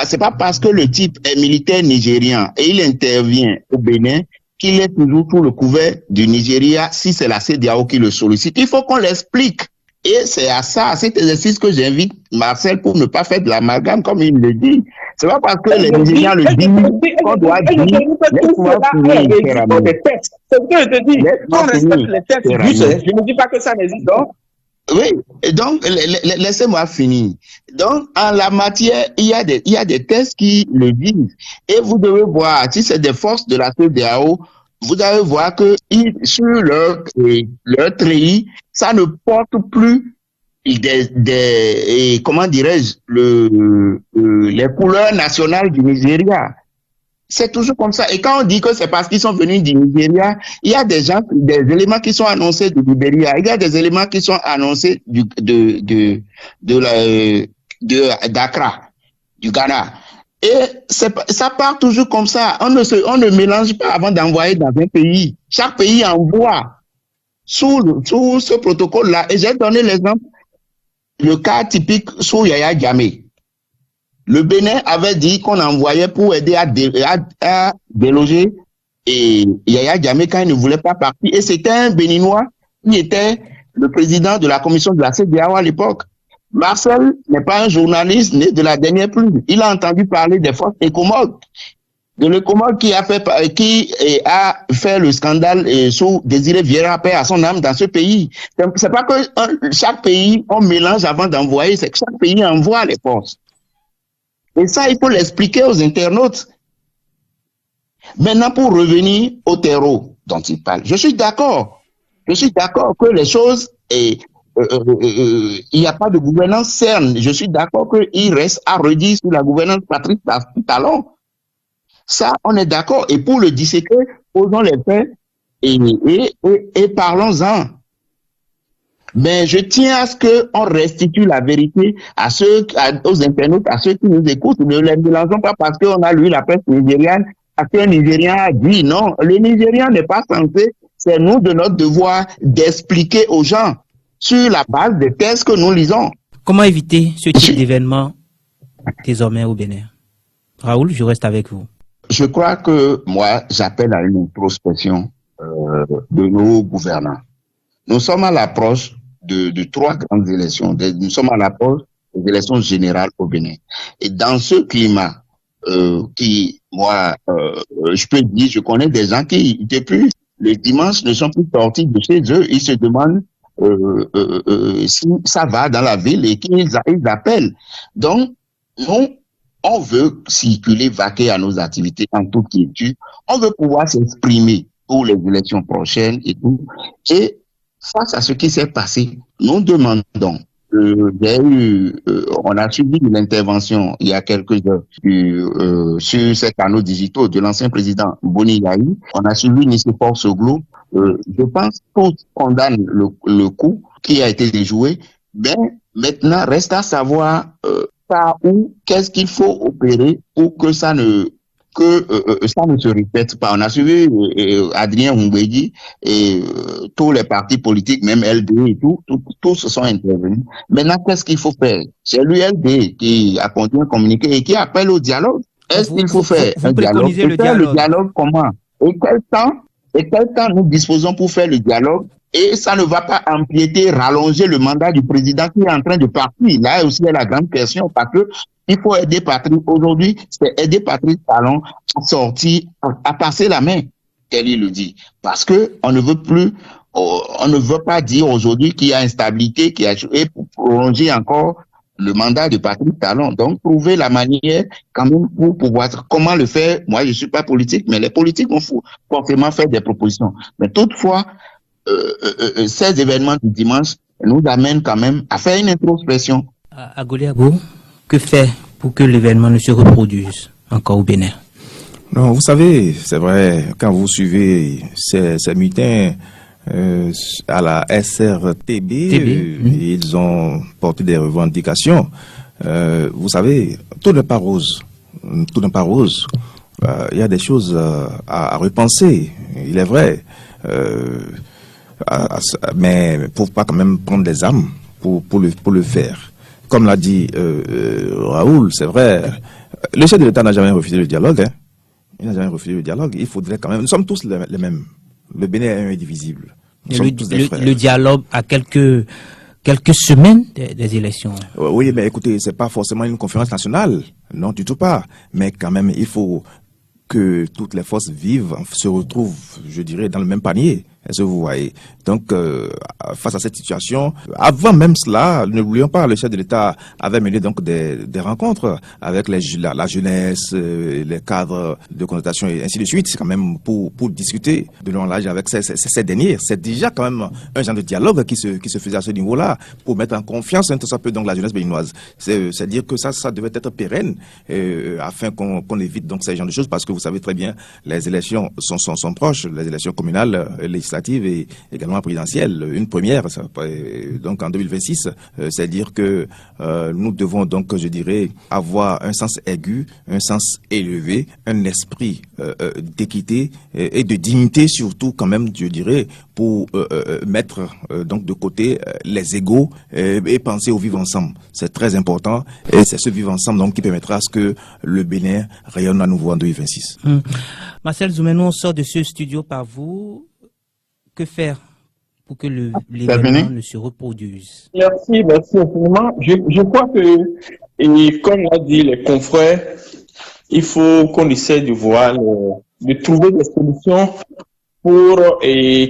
c'est pas parce que le type est militaire nigérien et il intervient au Bénin qu'il est toujours sous le couvert du Nigeria si c'est la CEDEAO qui le sollicite. Il faut qu'on l'explique. Et c'est à cet exercice que j'invite Marcel pour ne pas faire de l'amalgame comme il le dit. C'est pas parce que les Nigériens le disent qu'on doit dire laisse-moi finir, cher ami. C'est ce que je te dis. On respecte les textes. Je ne dis pas que ça n'existe pas. Oui, et donc laissez-moi finir. Donc en la matière, il y a des textes qui le disent. Et vous devez voir, si c'est des forces de la CEDEAO, vous allez voir que sur leur treillis, ça ne porte plus comment dirais-je, les couleurs nationales du Nigeria. C'est toujours comme ça. Et quand on dit que c'est parce qu'ils sont venus du Nigeria, il y a des éléments qui sont annoncés du Libéria, il y a des éléments qui sont annoncés d'Accra, du Ghana. Et ça part toujours comme ça. On ne mélange pas avant d'envoyer dans un pays. Chaque pays envoie sous ce protocole-là. Et j'ai donné l'exemple, le cas typique sous Yaya Jammeh. Le Bénin avait dit qu'on envoyait pour aider à déloger et Yaya Jammeh quand il ne voulait pas partir. Et c'était un Béninois qui était le président de la commission de la CEDEAO à l'époque. Marcel n'est pas un journaliste né de la dernière pluie. Il a entendu parler des forces ECOMOG. De l'ECOMOG qui a fait le scandale sous Désiré Vieira, paix à son âme, dans ce pays. C'est pas que chaque pays, on mélange avant d'envoyer, c'est que chaque pays envoie les forces. Et ça, il faut l'expliquer aux internautes. Maintenant, pour revenir au terreau dont il parle, je suis d'accord. Je suis d'accord que les choses, il n'y a pas de gouvernance cerne. Je suis d'accord qu'il reste à redire sur la gouvernance Patrice Talon. Ça, on est d'accord. Et pour le disséquer, posons les faits et parlons-en. Mais je tiens à ce qu'on restitue la vérité aux internautes, à ceux qui nous écoutent. Ne les mélangeons pas parce qu'on a lu la presse nigériane, parce qu'un Nigérien a dit non. Le Nigérien n'est pas censé, c'est nous de notre devoir d'expliquer aux gens sur la base des textes que nous lisons. Comment éviter ce type d'événement désormais au Bénin? Raoul, je reste avec vous. Je crois que moi, j'appelle à une introspection de nos gouvernants. Nous sommes à l'approche de trois grandes élections. Nous sommes à l'approche des élections générales au Bénin. Et dans ce climat je peux dire, je connais des gens qui, depuis le dimanche, ne sont plus sortis de chez eux. Ils se demandent si ça va dans la ville et qu'ils appellent. Donc, on veut circuler, vaquer à nos activités en toute quiétude. On veut pouvoir s'exprimer pour les élections prochaines et tout. Et face à ce qui s'est passé, nous demandons, on a suivi une intervention il y a quelques heures sur ces canaux digitaux de l'ancien président Boni Yahi. On a suivi Nicéphore Soglo. Je pense qu'on condamne le coup qui a été déjoué. Mais maintenant, reste à savoir qu'est-ce qu'il faut opérer pour que ça ne se répète pas. On a suivi Adrien Humbegi et tous les partis politiques, même LD et tous se sont intervenus. Maintenant, qu'est-ce qu'il faut faire? C'est l'ULD qui a conduit un communiqué et qui appelle au dialogue. Est-ce qu'il faut faire un dialogue? Le dialogue comment? Et quel temps nous disposons pour faire le dialogue? Et ça ne va pas empiéter, rallonger le mandat du président qui est en train de partir. Là aussi, il y a la grande question parce que Il faut aider Patrice. Aujourd'hui, c'est aider Patrice Talon à sortir, à passer la main, tel il le dit. Parce que on ne veut pas dire aujourd'hui qu'il y a instabilité qui a joué pour prolonger encore le mandat de Patrice Talon. Donc, trouver la manière quand même pour pouvoir, comment le faire. Moi, je suis pas politique, mais les politiques vont forcément faire des propositions. Mais toutefois, ces événements du dimanche nous amènent quand même à faire une introspection. À Goliabo, que faire pour que l'événement ne se reproduise encore au Bénin? Non, vous savez, c'est vrai, quand vous suivez ces mutins à la SRTB, ils ont porté des revendications. Vous savez, tout n'est pas rose. Tout n'est pas rose. Il y a des choses à repenser, il est vrai. Mais il ne faut pas quand même prendre des armes pour le faire. Comme l'a dit Raoul, c'est vrai, le chef de l'État n'a jamais refusé le dialogue. Hein. Il n'a jamais refusé le dialogue. Il faudrait quand même... Nous sommes tous les mêmes. Le Bénin est indivisible. Le dialogue à quelques semaines des élections. Oui, mais écoutez, c'est pas forcément une conférence nationale. Non, du tout pas. Mais quand même, il faut que toutes les forces vives se retrouvent, je dirais, dans le même panier. Est-ce que vous voyez? Donc, face à cette situation, avant même cela, n'oublions pas, le chef de l'État avait mené donc des rencontres avec la jeunesse, les cadres de connotation et ainsi de suite. C'est quand même pour discuter de l'enlage avec ces derniers. C'est déjà quand même un genre de dialogue qui se faisait à ce niveau-là pour mettre en confiance un tout ça peu donc la jeunesse béninoise. C'est-à-dire que ça devait être pérenne afin qu'on évite donc ces genres de choses parce que vous savez très bien, les élections sont proches, les élections communales, législatives et également présidentielles. Une première, donc en 2026, c'est-à-dire que nous devons donc, je dirais, avoir un sens aigu, un sens élevé, un esprit d'équité et de dignité surtout quand même, je dirais, pour mettre donc de côté les égos et penser au vivre ensemble. C'est très important et c'est ce vivre ensemble donc qui permettra à ce que le Bénin rayonne à nouveau en 2026. Marcel Zoumeno, on sort de ce studio par vous. Que faire pour que l'événement ne se reproduise? Merci infiniment. Je crois que, et comme l'a dit les confrères, il faut qu'on essaie de voir, de trouver des solutions pour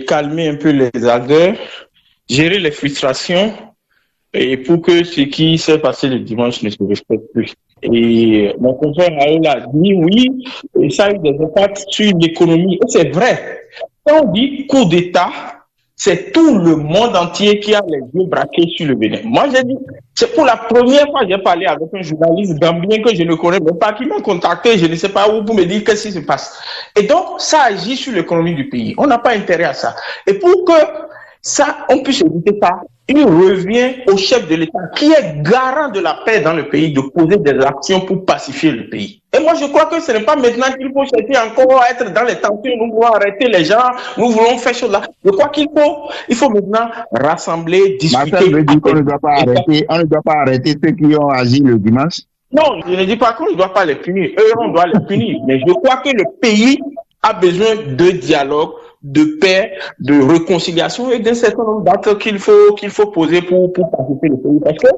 calmer un peu les ardeurs, gérer les frustrations et pour que ce qui s'est passé le dimanche ne se répète plus. Et mon confrère Raoul a dit oui, ça a eu des impacts sur l'économie. Et c'est vrai. Quand on dit coup d'État, c'est tout le monde entier qui a les yeux braqués sur le Bénin. Moi, j'ai dit, c'est pour la première fois que j'ai parlé avec un journaliste gambien que je ne connais même pas, qui m'a contacté, je ne sais pas où, pour me dire qu'est-ce qui se passe. Et donc, ça agit sur l'économie du pays. On n'a pas intérêt à ça. Et pour que ça, on puisse éviter ça, il revient au chef de l'État, qui est garant de la paix dans le pays, de poser des actions pour pacifier le pays. Et moi, je crois que ce n'est pas maintenant qu'il faut chercher encore à être dans les tensions, nous voulons arrêter les gens, nous voulons faire chose là. Je crois qu'il faut maintenant rassembler, discuter. Marcel veut dire qu'on ne doit pas arrêter ceux qui ont agi le dimanche. Non, je ne dis pas qu'on ne doit pas les punir. Eux, on doit les punir. Mais je crois que le pays a besoin de dialogue, de paix, de réconciliation et d'un certain nombre d'actes qu'il faut poser pour pacifier le pays. Parce que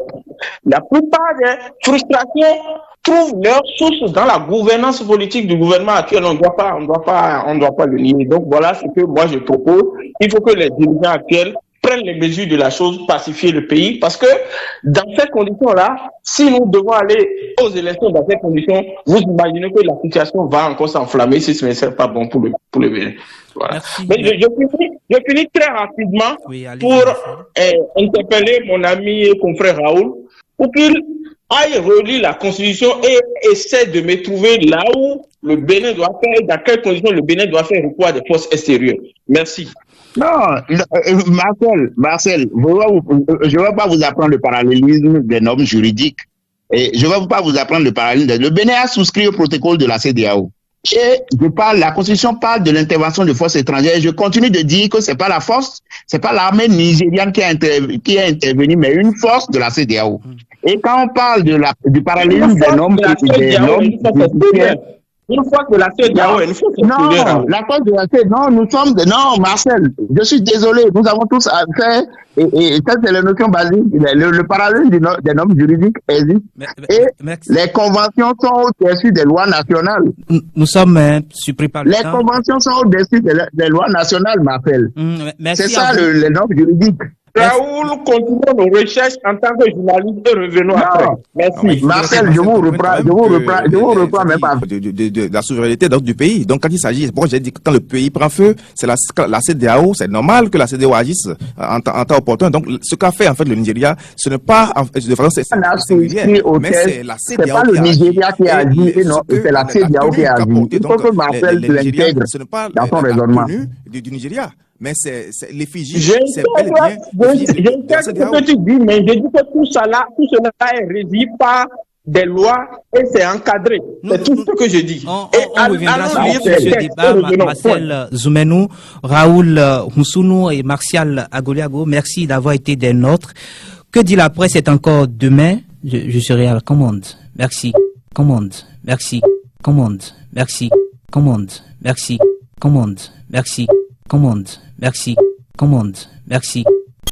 la plupart des frustrations trouvent leur source dans la gouvernance politique du gouvernement actuel. On ne doit pas le nier. Donc voilà ce que moi je propose. Il faut que les dirigeants actuels prennent les mesures de la chose, pacifier le pays, parce que dans ces conditions-là, si nous devons aller aux élections dans ces conditions, vous imaginez que la situation va encore s'enflammer si ce n'est pas bon pour le Bénin. Voilà. Mais je finis très rapidement pour interpeller mon ami et confrère Raoul pour qu'il aille relire la Constitution et essaie de me trouver là où le Bénin doit faire, dans quelles conditions le Bénin doit faire recours à des forces extérieures. Merci. Non, Marcel, je ne vais pas vous apprendre le parallélisme des normes juridiques. Et je ne vais pas vous apprendre le parallélisme. Le Bénin a souscrit au protocole de la CEDEAO. Et la Constitution parle de l'intervention de forces étrangères. Je continue de dire que c'est pas la force, c'est pas l'armée nigériane qui est intervenue, mais une force de la CEDEAO. Et quand on parle du parallélisme des normes, Une fois que la CEDEAO est une fois Non, la cause de la CEDEAO, non, nous sommes, non, Marcel, je suis désolé, nous avons tous fait, et ça c'est la notion basique, le parallèle des normes juridiques existe, et les conventions sont au-dessus des lois nationales. Nous sommes surpris par le Les temps. conventions sont au-dessus des lois nationales, Marcel. C'est ça les normes juridiques. Raoul, continuons nos recherches en tant que journaliste et revenons après. Merci. Marcel, je vous reprends même pas. De la souveraineté donc, du pays. Donc, quand il s'agit, bon, j'ai dit que quand le pays prend feu, c'est la CEDEAO, c'est normal que la CEDEAO agisse en temps opportun. Donc, ce qu'a fait, en fait, le Nigeria, ce n'est pas, de façon singulière, mais c'est la CEDEAO. C'est pas le Nigeria qui a agi, non, c'est la CEDEAO qui a agi. Il faut que Marcel l'intègre dans son raisonnement. Du Nigeria. Mais c'est l'effigie, c'est bel et bien. Je sais ce que tu dis, mais je dis que tout cela est régi par des lois et c'est encadré. C'est tout ce que je dis. On reviendra sur ce débat. Marcel Zoumenou, Raoul Moussounou et Martial Agoliago, merci d'avoir été des nôtres. Que dit la presse est encore demain? Je serai à la commande. Merci. Commande. Merci. Commande. Merci. Commande. Merci. Commande. Merci. Commande. Merci. Commande. Merci.